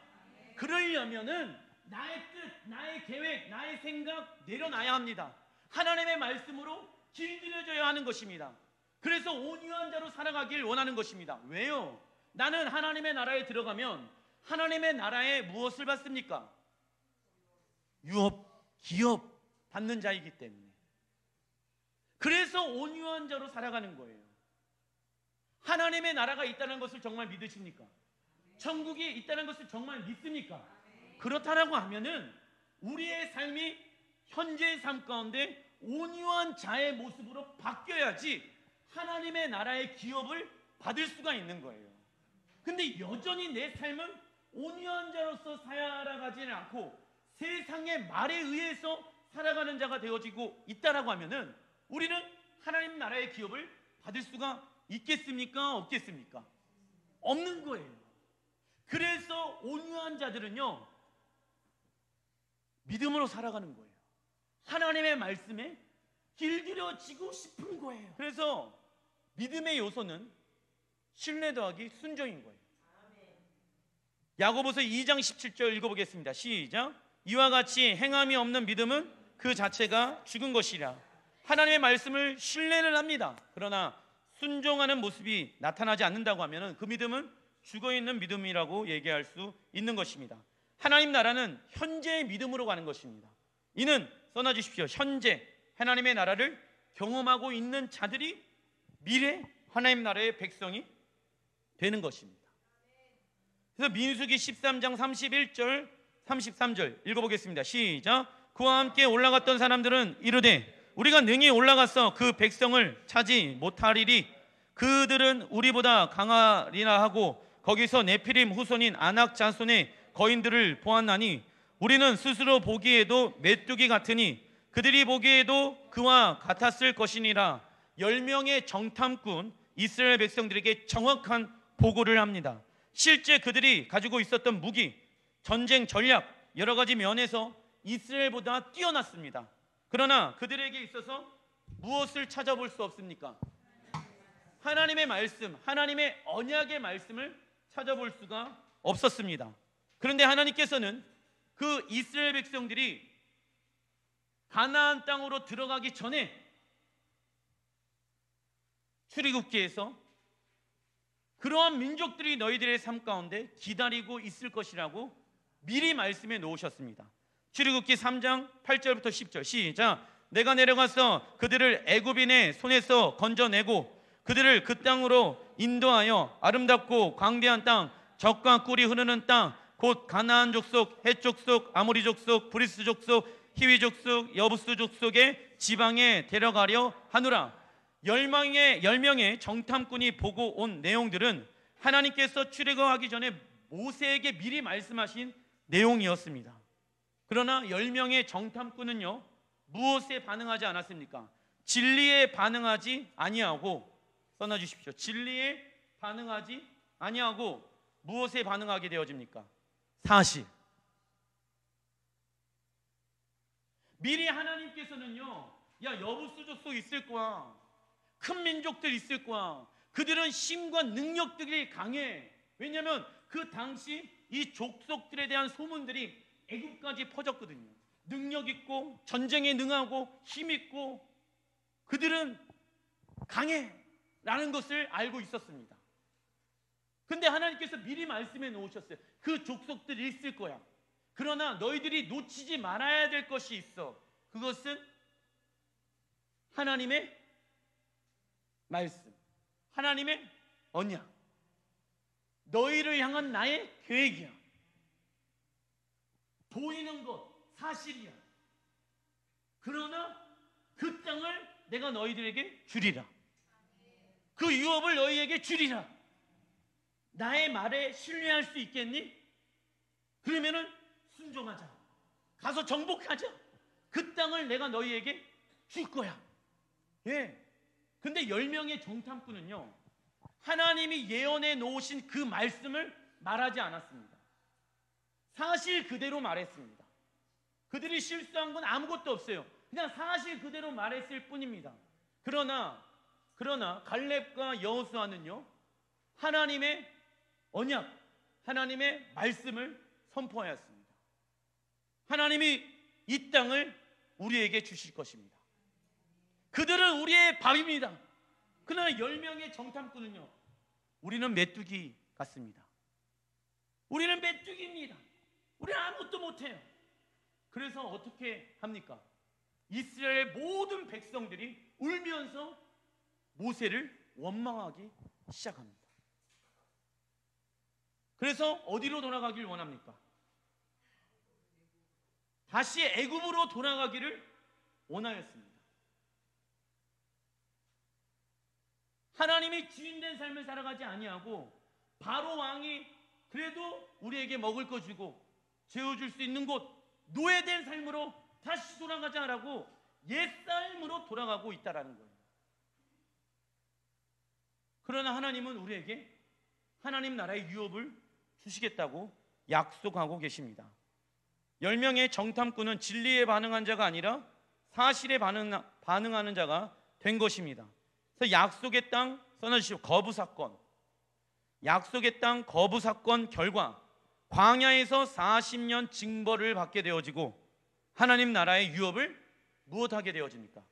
그러려면은 나의 뜻, 나의 계획, 나의 생각 내려놔야 합니다. 하나님의 말씀으로 길들여져야 하는 것입니다. 그래서 온유한 자로 살아가길 원하는 것입니다. 왜요? 나는 하나님의 나라에 들어가면 하나님의 나라에 무엇을 받습니까? 유업, 기업 받는 자이기 때문에. 그래서 온유한 자로 살아가는 거예요. 하나님의 나라가 있다는 것을 정말 믿으십니까? 천국이 있다는 것을 정말 믿습니까? 그렇다라고 하면은 우리의 삶이 현재의 삶 가운데 온유한 자의 모습으로 바뀌어야지 하나님의 나라의 기업을 받을 수가 있는 거예요. 근데 여전히 내 삶은 온유한 자로서 살아가지는 않고 세상의 말에 의해서 살아가는 자가 되어지고 있다라고 하면은 우리는 하나님 나라의 기업을 받을 수가 있겠습니까? 없겠습니까? 없는 거예요. 그래서 온유한 자들은요, 믿음으로 살아가는 거예요. 하나님의 말씀에 길들여지고 싶은 거예요. 그래서 믿음의 요소는 신뢰 더하기 순종인 거예요. 야고보서 2장 17절 읽어보겠습니다. 시작. 이와 같이 행함이 없는 믿음은 그 자체가 죽은 것이라. 하나님의 말씀을 신뢰는 합니다. 그러나 순종하는 모습이 나타나지 않는다고 하면 그 믿음은 죽어있는 믿음이라고 얘기할 수 있는 것입니다. 하나님 나라는 현재의 믿음으로 가는 것입니다. 이는 써놔주십시오. 현재 하나님의 나라를 경험하고 있는 자들이 미래 하나님 나라의 백성이 되는 것입니다. 그래서 민수기 13장 31절 33절 읽어보겠습니다. 시작. 그와 함께 올라갔던 사람들은 이르되 우리가 능히 올라가서 그 백성을 차지 못하리리. 그들은 우리보다 강하리라 하고 거기서 네피림 후손인 아낙 자손의 거인들을 보았나니 우리는 스스로 보기에도 메뚜기 같으니 그들이 보기에도 그와 같았을 것이니라. 10명의 정탐꾼 이스라엘 백성들에게 정확한 보고를 합니다. 실제 그들이 가지고 있었던 무기, 전쟁 전략 여러 가지 면에서 이스라엘보다 뛰어났습니다. 그러나 그들에게 있어서 무엇을 찾아볼 수 없습니까? 하나님의 말씀, 하나님의 언약의 말씀을 찾아볼 수가 없었습니다. 그런데 하나님께서는 그 이스라엘 백성들이 가나안 땅으로 들어가기 전에 출애굽기에서 그러한 민족들이 너희들의 삶 가운데 기다리고 있을 것이라고 미리 말씀해 놓으셨습니다. 출애굽기 3장 8절부터 10절 시작. 내가 내려가서 그들을 애굽인의 손에서 건져내고 그들을 그 땅으로 인도하여 아름답고 광대한 땅, 젖과 꿀이 흐르는 땅, 곧 가나안 족속, 헷 족속, 아모리 족속, 브리스 족속, 히위 족속, 여부스 족속의 지방에 데려가려 하노라. 10명의 정탐꾼이 보고 온 내용들은 하나님께서 출애굽하기 전에 모세에게 미리 말씀하신 내용이었습니다. 그러나 10명의 정탐꾼은요, 무엇에 반응하지 않았습니까? 진리에 반응하지 아니하고, 써놔주십시오. 진리에 반응하지 아니하고 무엇에 반응하게 되어집니까? 사실. 미리 하나님께서는요, 야, 여부수 족속 있을 거야, 큰 민족들 있을 거야, 그들은 힘과 능력들이 강해. 왜냐하면 그 당시 이 족속들에 대한 소문들이 애굽까지 퍼졌거든요. 능력 있고 전쟁에 능하고 힘 있고 그들은 강해 라는 것을 알고 있었습니다. 근데 하나님께서 미리 말씀해 놓으셨어요. 그 족속들이 있을 거야. 그러나 너희들이 놓치지 말아야 될 것이 있어. 그것은 하나님의 말씀, 하나님의 언약, 너희를 향한 나의 계획이야. 보이는 것 사실이야. 그러나 그 땅을 내가 너희들에게 주리라. 그 유업을 너희에게 주리라. 나의 말에 신뢰할 수 있겠니? 그러면은 순종하자. 가서 정복하자. 그 땅을 내가 너희에게 줄 거야. 예. 근데 10명의 정탐꾼은요, 하나님이 예언해 놓으신 그 말씀을 말하지 않았습니다. 사실 그대로 말했습니다. 그들이 실수한 건 아무것도 없어요. 그냥 사실 그대로 말했을 뿐입니다. 그러나 갈렙과 여호수아는요, 하나님의 언약, 하나님의 말씀을 선포하였습니다. 하나님이 이 땅을 우리에게 주실 것입니다. 그들은 우리의 밥입니다. 그러나 10명의 정탐꾼은요, 우리는 메뚜기 같습니다. 우리는 메뚜기입니다. 우리는 아무것도 못해요. 그래서 어떻게 합니까? 이스라엘 모든 백성들이 울면서 모세를 원망하기 시작합니다. 그래서 어디로 돌아가길 원합니까? 다시 애굽으로 돌아가기를 원하였습니다. 하나님이 주인된 삶을 살아가지 아니하고 바로 왕이 그래도 우리에게 먹을 거 주고 재워줄 수 있는 곳, 노예된 삶으로 다시 돌아가자라고 옛삶으로 돌아가고 있다라는 거예요. 그러나 하나님은 우리에게 하나님 나라의 유업을 주시겠다고 약속하고 계십니다. 10명의 정탐꾼은 진리에 반응한 자가 아니라 사실에 반응하는 자가 된 것입니다. 그래서 약속의 땅 써놔주시오. 거부사건. 약속의 땅 거부사건 결과 광야에서 40년 징벌을 받게 되어지고 하나님 나라의 유업을 무엇하게 되어집니까?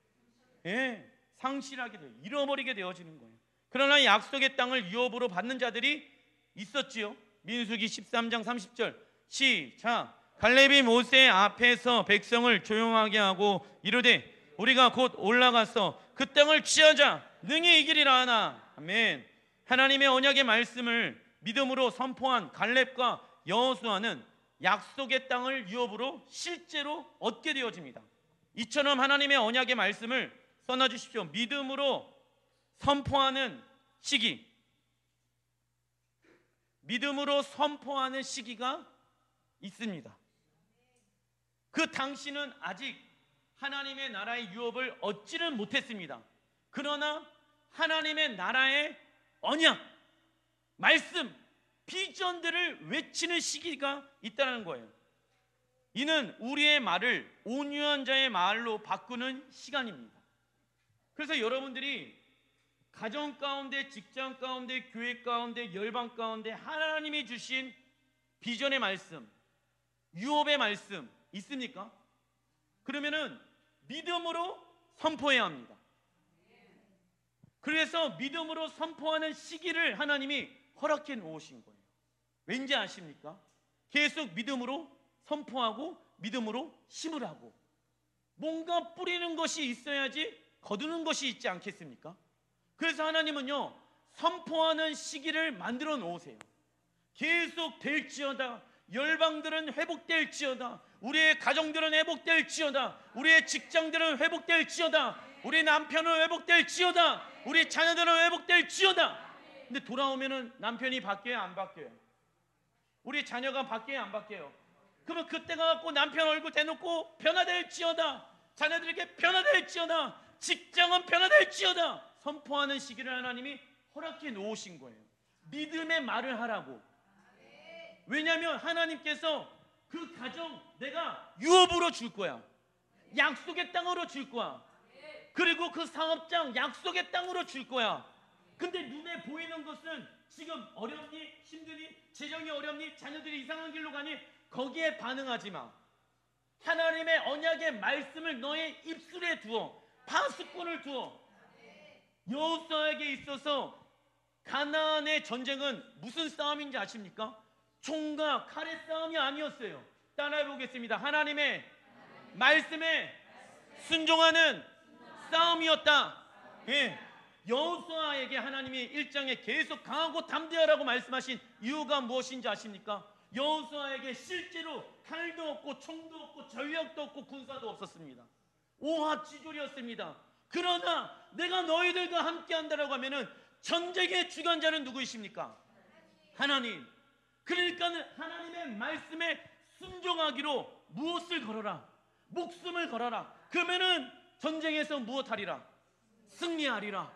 예, 상실하게 되어 잃어버리게 되어지는 거예요. 그러나 약속의 땅을 유업으로 받는 자들이 있었지요. 민수기 13장 30절 시작. 갈렙이 모세 앞에서 백성을 조용하게 하고 이르되 우리가 곧 올라가서 그 땅을 취하자 능히 이기리라 하나. 아멘. 하나님의 언약의 말씀을 믿음으로 선포한 갈렙과 여호수아는 약속의 땅을 유업으로 실제로 얻게 되어집니다. 이처럼 하나님의 언약의 말씀을 써놔주십시오. 믿음으로 선포하는 시기, 믿음으로 선포하는 시기가 있습니다. 그 당시는 아직 하나님의 나라의 유업을 얻지는 못했습니다. 그러나 하나님의 나라의 언약, 말씀, 비전들을 외치는 시기가 있다는 거예요. 이는 우리의 말을 온유한 자의 말로 바꾸는 시간입니다. 그래서 여러분들이 가정 가운데, 직장 가운데, 교회 가운데, 열방 가운데 하나님이 주신 비전의 말씀, 유업의 말씀 있습니까? 그러면은 믿음으로 선포해야 합니다. 그래서 믿음으로 선포하는 시기를 하나님이 허락해 놓으신 거예요. 왠지 아십니까? 계속 믿음으로 선포하고 믿음으로 심으라고. 뭔가 뿌리는 것이 있어야지 거두는 것이 있지 않겠습니까? 그래서 하나님은요, 선포하는 시기를 만들어 놓으세요. 계속 될지어다. 열방들은 회복될지어다. 우리의 가정들은 회복될지어다. 우리의 직장들은 회복될지어다. 우리 남편은 회복될지어다. 우리 자녀들은 회복될지어다. 근데 돌아오면은 남편이 바뀌어요, 안 바뀌어요? 우리 자녀가 바뀌어요, 안 바뀌어요? 그러면 그때가 갖고 남편 얼굴 대놓고 변화될지어다. 자녀들에게 변화될지어다. 직장은 변화될지어다. 선포하는 시기를 하나님이 허락해 놓으신 거예요. 믿음의 말을 하라고. 왜냐하면 하나님께서 그 가정 내가 유업으로 줄 거야. 약속의 땅으로 줄 거야. 그리고 그 사업장 약속의 땅으로 줄 거야. 근데 눈에 보이는 것은 지금 어렵니? 힘드니? 재정이 어렵니? 자녀들이 이상한 길로 가니? 거기에 반응하지 마. 하나님의 언약의 말씀을 너의 입술에 두어. 파수꾼을 두어. 여호수아에게 있어서 가나안의 전쟁은 무슨 싸움인지 아십니까? 총과 칼의 싸움이 아니었어요. 따라해 보겠습니다. 하나님의 말씀에 순종하는 싸움이었다. 예. 여호수아에게 하나님이 1장에 계속 강하고 담대하라고 말씀하신 이유가 무엇인지 아십니까? 여호수아에게 실제로 칼도 없고 총도 없고 전력도 없고 군사도 없었습니다. 오합지졸이었습니다. 그러나 내가 너희들과 함께 한다라고 하면은 전쟁의 주관자는 누구이십니까? 하나님. 그러니까 하나님의 말씀에 순종하기로 무엇을 걸어라? 목숨을 걸어라. 그러면은 전쟁에서 무엇하리라? 승리하리라.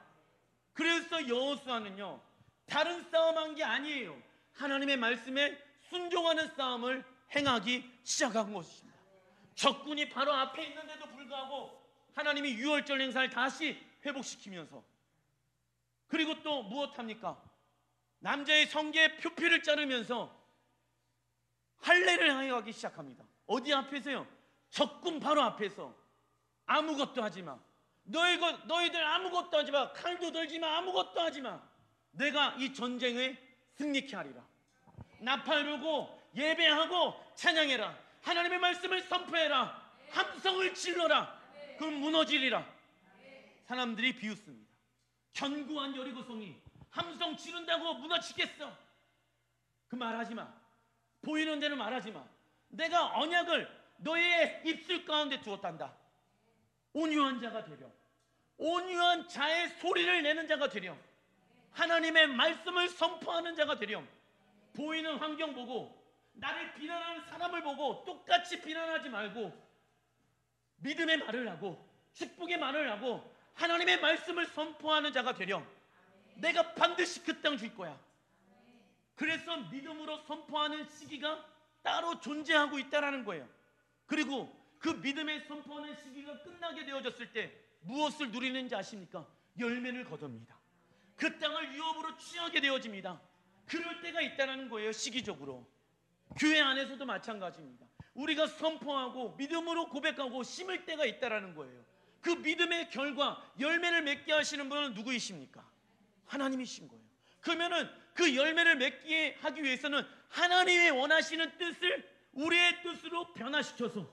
그래서 여호수아는요, 다른 싸움한 게 아니에요. 하나님의 말씀에 순종하는 싸움을 행하기 시작한 것입니다. 적군이 바로 앞에 있는데도 불구하고 하나님이 유월절 행사를 다시 회복시키면서, 그리고 또 무엇합니까? 남자의 성계의 표피를 자르면서 할례를 하기 시작합니다. 어디 앞에서요? 적군 바로 앞에서. 아무것도 하지 마. 너희들 아무것도 하지 마. 칼도 들지 마. 아무것도 하지 마. 내가 이 전쟁에 승리케 하리라. 나팔 불고 예배하고 찬양해라. 하나님의 말씀을 선포해라. 함성을 질러라. 그럼 무너지리라. 사람들이 비웃습니다. 견고한 여리고성이 함성 지른다고 무너지겠어? 그 말하지 마. 보이는 대로 말하지 마. 내가 언약을 너의 입술 가운데 두었단다. 온유한 자가 되려. 온유한 자의 소리를 내는 자가 되려. 하나님의 말씀을 선포하는 자가 되려. 보이는 환경 보고 나를 비난하는 사람을 보고 똑같이 비난하지 말고 믿음의 말을 하고 축복의 말을 하고 하나님의 말씀을 선포하는 자가 되려. 내가 반드시 그 땅 줄 거야. 그래서 믿음으로 선포하는 시기가 따로 존재하고 있다는 거예요. 그리고 그 믿음의 선포하는 시기가 끝나게 되어졌을 때 무엇을 누리는지 아십니까? 열매를 거둡니다. 그 땅을 유업으로 취하게 되어집니다. 그럴 때가 있다는 거예요. 시기적으로. 교회 안에서도 마찬가지입니다. 우리가 선포하고 믿음으로 고백하고 심을 때가 있다는 거예요. 그 믿음의 결과 열매를 맺게 하시는 분은 누구이십니까? 하나님이신 거예요. 그러면은 그 열매를 맺게 하기 위해서는 하나님이 원하시는 뜻을 우리의 뜻으로 변화시켜서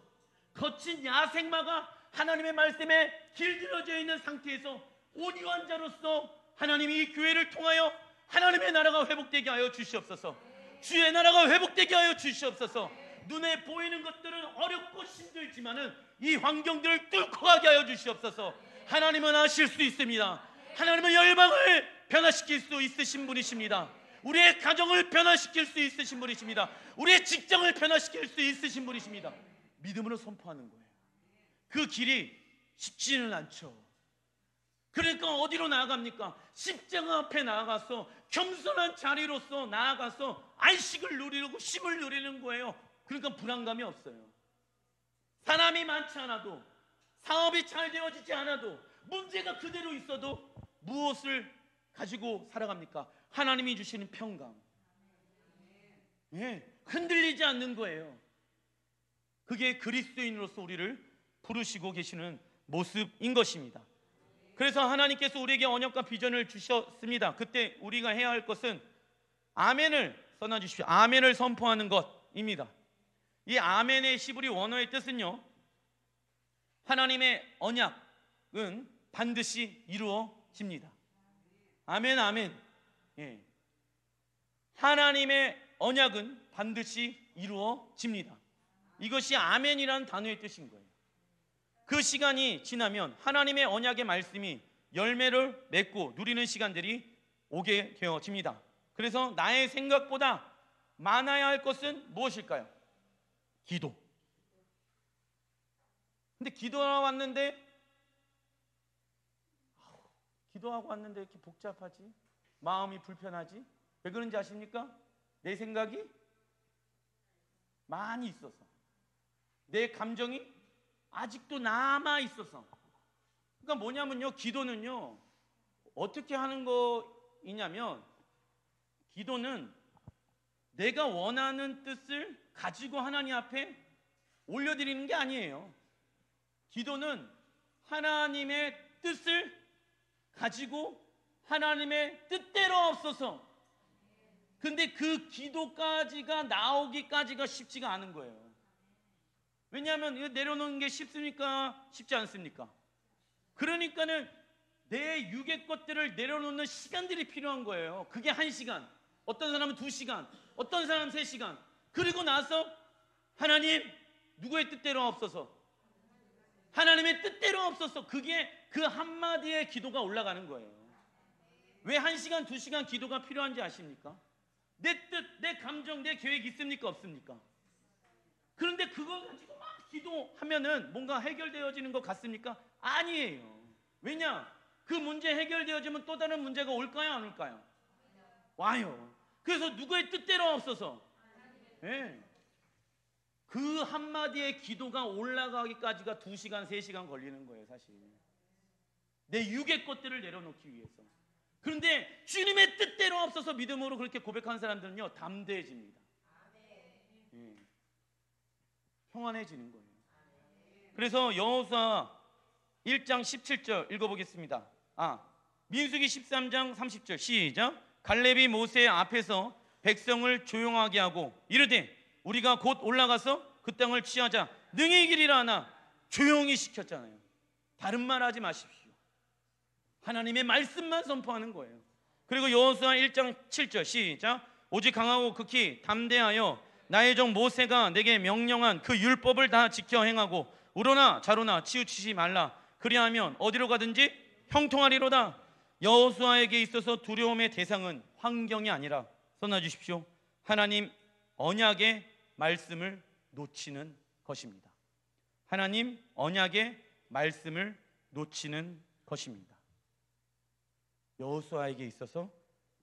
거친 야생마가 하나님의 말씀에 길들여져 있는 상태에서 온유한 자로서 하나님이 이 교회를 통하여 하나님의 나라가 회복되게 하여 주시옵소서. 주의 나라가 회복되게 하여 주시옵소서. 눈에 보이는 것들은 어렵고 힘들지만은 이 환경들을 뚫고 가게 하여 주시옵소서. 하나님은 하실 수 있습니다. 하나님은 열방을 변화시킬 수 있으신 분이십니다. 우리의 가정을 변화시킬 수 있으신 분이십니다. 우리의 직장을 변화시킬 수 있으신 분이십니다. 믿음으로 선포하는 거예요. 그 길이 쉽지는 않죠. 그러니까 어디로 나아갑니까? 십자가 앞에 나아가서 겸손한 자리로서 나아가서 안식을 누리고 쉼을 누리는 거예요. 그러니까 불안감이 없어요. 사람이 많지 않아도, 사업이 잘 되어지지 않아도, 문제가 그대로 있어도 무엇을 가지고 살아갑니까? 하나님이 주시는 평강. 예, 흔들리지 않는 거예요. 그게 그리스도인으로서 우리를 부르시고 계시는 모습인 것입니다. 그래서 하나님께서 우리에게 언약과 비전을 주셨습니다. 그때 우리가 해야 할 것은 아멘을 써놔 주십시오. 아멘을 선포하는 것입니다. 이 아멘의 시브리 원어의 뜻은요, 하나님의 언약은 반드시 이루어집니다. 아멘, 아멘. 예. 하나님의 언약은 반드시 이루어집니다. 이것이 아멘이라는 단어의 뜻인 거예요. 그 시간이 지나면 하나님의 언약의 말씀이 열매를 맺고 누리는 시간들이 오게 되어집니다. 그래서 나의 생각보다 많아야 할 것은 무엇일까요? 기도. 근데 기도하고 왔는데 기도하고 왔는데 이렇게 복잡하지? 마음이 불편하지? 왜 그런지 아십니까? 내 생각이 많이 있어서, 내 감정이 아직도 남아 있어서. 그러니까 뭐냐면요, 기도는요 어떻게 하는 거이냐면, 기도는 내가 원하는 뜻을 가지고 하나님 앞에 올려드리는 게 아니에요. 기도는 하나님의 뜻을 가지고 하나님의 뜻대로 없어서, 근데 그 기도까지가 나오기까지가 쉽지가 않은 거예요. 왜냐하면 이거 내려놓는 게 쉽습니까? 쉽지 않습니까? 그러니까는 내 육의 것들을 내려놓는 시간들이 필요한 거예요. 그게 1시간, 어떤 사람은 2시간, 어떤 사람은 3시간. 그리고 나서 하나님, 누구의 뜻대로 없어서, 하나님의 뜻대로 없어서, 그게 그 한마디의 기도가 올라가는 거예요. 왜 1시간, 2시간 기도가 필요한지 아십니까? 내 뜻, 내 감정, 내 계획 있습니까? 없습니까? 그런데 그걸 가지고 막 기도하면은 뭔가 해결되어지는 것 같습니까? 아니에요. 왜냐? 그 문제 해결되어지면 또 다른 문제가 올까요? 안 올까요? 와요. 그래서 누구의 뜻대로 없어서, 네. 그 한마디의 기도가 올라가기까지가 2시간, 3시간 걸리는 거예요, 사실. 내 육의 것들을 내려놓기 위해서. 그런데 주님의 뜻대로 없어서 믿음으로 그렇게 고백하는 사람들은요, 담대해집니다. 네. 평안해지는 거예요. 그래서 여호수아 1장 17절 읽어보겠습니다. 민수기 13장 30절 시작. 갈렙이 모세 앞에서 백성을 조용하게 하고 이르되 우리가 곧 올라가서 그 땅을 취하자 능히 이기리라 하나 조용히 시켰잖아요. 다른 말 하지 마십시오. 하나님의 말씀만 선포하는 거예요. 그리고 여호수아 1장 7절 시작. 오직 강하고 극히 담대하여 나의 종 모세가 내게 명령한 그 율법을 다 지켜 행하고 우로나 좌로나 치우치지 말라. 그리하면 어디로 가든지 형통하리로다. 여호수아에게 있어서 두려움의 대상은 환경이 아니라, 써놔 주십시오, 하나님 언약의 말씀을 놓치는 것입니다. 하나님 언약의 말씀을 놓치는 것입니다. 여호수아에게 있어서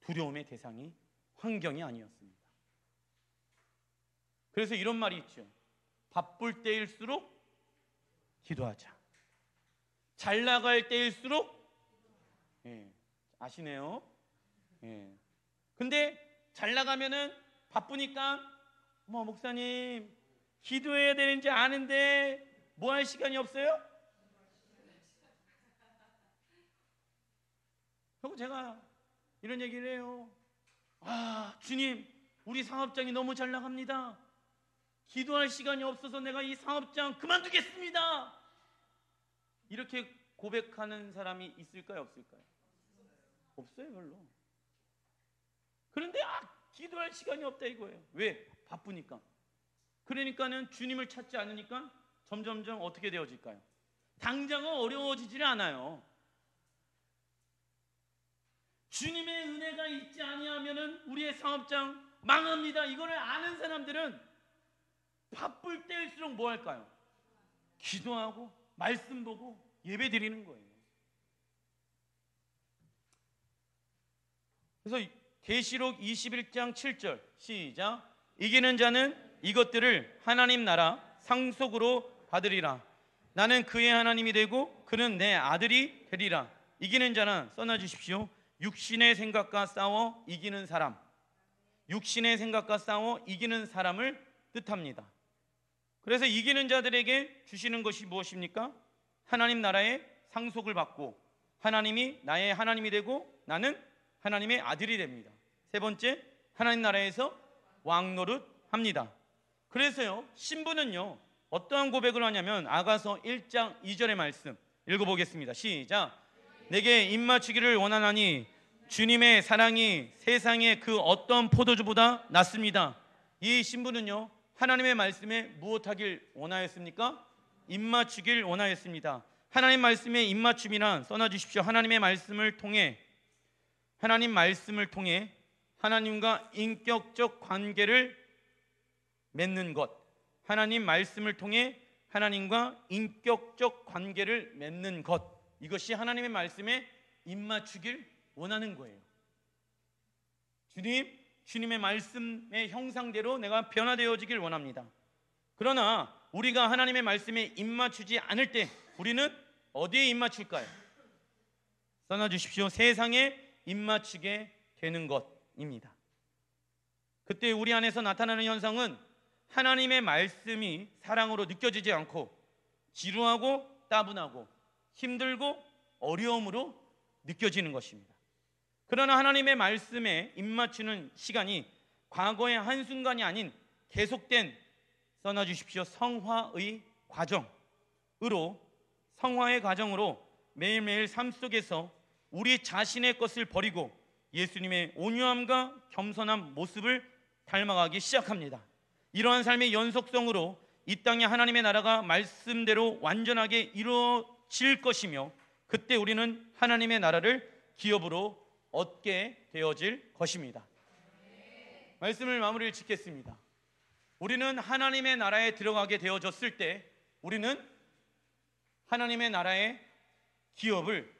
두려움의 대상이 환경이 아니었습니다. 그래서 이런 말이 있죠. 바쁠 때일수록 기도하자. 잘 나갈 때일수록, 아시네요. 근데 잘 나가면은 바쁘니까 목사님 기도해야 되는지 아는데 뭐 할 시간이 없어요? 그리고 제가 이런 얘기를 해요. 주님, 우리 사업장이 너무 잘 나갑니다. 기도할 시간이 없어서 내가 이 사업장 그만두겠습니다. 이렇게 고백하는 사람이 있을까요? 없을까요? 없어요, 별로. 그런데 기도할 시간이 없다 이거예요. 왜? 바쁘니까. 그러니까는 주님을 찾지 않으니까 점점점 어떻게 되어질까요? 당장은 어려워지질 않아요. 주님의 은혜가 있지 아니하면은 우리의 사업장 망합니다. 이거를 아는 사람들은 바쁠 때일수록 뭐 할까요? 기도하고 말씀 보고 예배 드리는 거예요. 그래서 계시록 21장 7절 시작. 이기는 자는 이것들을 하나님 나라 상속으로 받으리라. 나는 그의 하나님이 되고 그는 내 아들이 되리라. 이기는 자는, 써놔 주십시오, 육신의 생각과 싸워 이기는 사람, 육신의 생각과 싸워 이기는 사람을 뜻합니다. 그래서 이기는 자들에게 주시는 것이 무엇입니까? 하나님 나라의 상속을 받고 하나님이 나의 하나님이 되고 나는 하나님의 아들이 됩니다. 세 번째, 하나님 나라에서 왕노릇 합니다. 그래서요, 신부는요 어떠한 고백을 하냐면 아가서 1장 2절의 말씀 읽어보겠습니다. 시작. 내게 입맞추기를 원하나니 주님의 사랑이 세상의 그 어떤 포도주보다 낫습니다. 이 신부는요 하나님의 말씀에 무엇하길 원하였습니까? 입맞추길 원하였습니다. 하나님 말씀의 입맞춤이란 써놔주십시오. 하나님 말씀을 통해 하나님과 인격적 관계를 맺는 것. 하나님 말씀을 통해 하나님과 인격적 관계를 맺는 것. 이것이 하나님의 말씀에 입맞추길 원하는 거예요. 주님의 말씀의 형상대로 내가 변화되어지길 원합니다. 그러나 우리가 하나님의 말씀에 입맞추지 않을 때 우리는 어디에 입맞출까요? 써놔주십시오. 세상에 입맞추게 되는 것입니다. 그때 우리 안에서 나타나는 현상은 하나님의 말씀이 사랑으로 느껴지지 않고 지루하고 따분하고 힘들고 어려움으로 느껴지는 것입니다. 그러나 하나님의 말씀에 입맞추는 시간이 과거의 한순간이 아닌 계속된, 써놔주십시오, 성화의 과정으로 매일매일 삶 속에서 우리 자신의 것을 버리고 예수님의 온유함과 겸손한 모습을 닮아가기 시작합니다. 이러한 삶의 연속성으로 이 땅에 하나님의 나라가 말씀대로 완전하게 이루어질 것이며 그때 우리는 하나님의 나라를 기업으로 얻게 되어질 것입니다. 말씀을 마무리를 짓겠습니다. 우리는 하나님의 나라에 들어가게 되어졌을 때 우리는 하나님의 나라의 기업을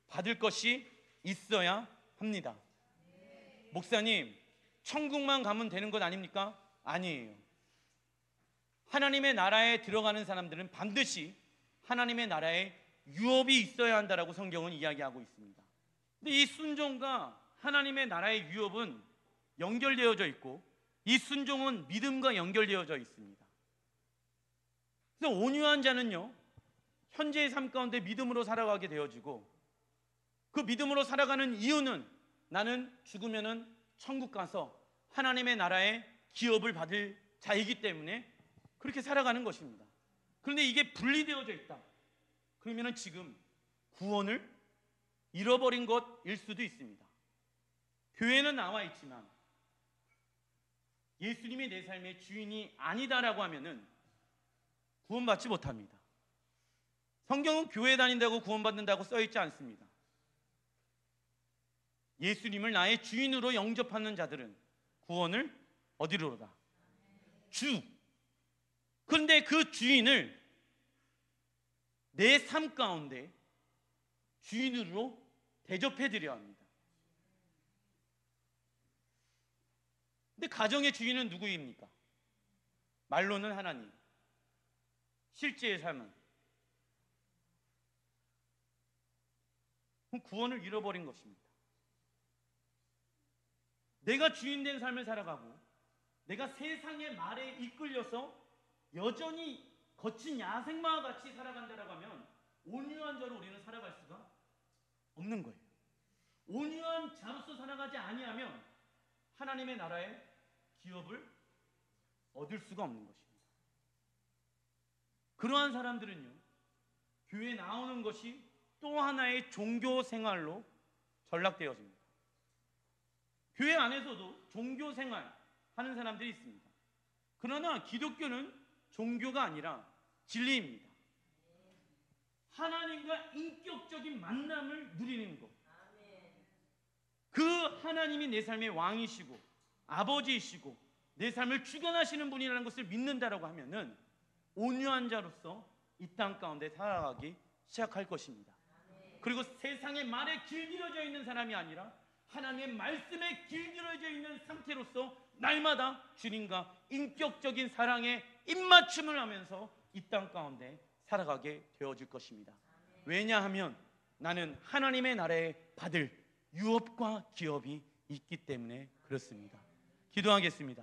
받을 것이 있어야 합니다. 목사님, 천국만 가면 되는 것 아닙니까? 아니에요. 하나님의 나라에 들어가는 사람들은 반드시 하나님의 나라에 유업이 있어야 한다라고 성경은 이야기하고 있습니다. 근데 이 순종과 하나님의 나라의 유업은 연결되어져 있고 이 순종은 믿음과 연결되어져 있습니다. 그래서 온유한 자는요 현재의 삶 가운데 믿음으로 살아가게 되어지고 그 믿음으로 살아가는 이유는 나는 죽으면은 천국 가서 하나님의 나라의 기업을 받을 자이기 때문에 그렇게 살아가는 것입니다. 그런데 이게 분리되어져 있다. 그러면은 지금 구원을 잃어버린 것일 수도 있습니다. 교회는 나와 있지만 예수님이 내 삶의 주인이 아니다라고 하면은 구원받지 못합니다. 성경은 교회 다닌다고 구원받는다고 써있지 않습니다. 예수님을 나의 주인으로 영접하는 자들은 구원을 얻으리로다. 주. 그런데 그 주인을 내 삶 가운데 주인으로 대접해 드려야 합니다. 근데 가정의 주인은 누구입니까? 말로는 하나님, 실제의 삶은 구원을 잃어버린 것입니다. 내가 주인된 삶을 살아가고 내가 세상의 말에 이끌려서 여전히 거친 야생마와 같이 살아간다라고 하면 온유한 자로 우리는 살아갈 수가 없는 거예요. 온유한 자로서 살아가지 아니하면 하나님의 나라의 기업을 얻을 수가 없는 것입니다. 그러한 사람들은요 교회에 나오는 것이 또 하나의 종교 생활로 전락되어집니다. 교회 안에서도 종교 생활 하는 사람들이 있습니다. 그러나 기독교는 종교가 아니라 진리입니다. 하나님과 인격적인 만남을 누리는 것. 그 하나님이 내 삶의 왕이시고 아버지이시고 내 삶을 주관하시는 분이라는 것을 믿는다라고 하면은 온유한 자로서 이 땅 가운데 살아가기 시작할 것입니다. 그리고 세상의 말에 길들여져 있는 사람이 아니라 하나님의 말씀에 길들여져 있는 상태로서 날마다 주님과 인격적인 사랑에 입맞춤을 하면서 이 땅 가운데 살아가게 되어질 것입니다. 왜냐하면 나는 하나님의 나라에 받을 유업과 기업이 있기 때문에 그렇습니다. 기도하겠습니다.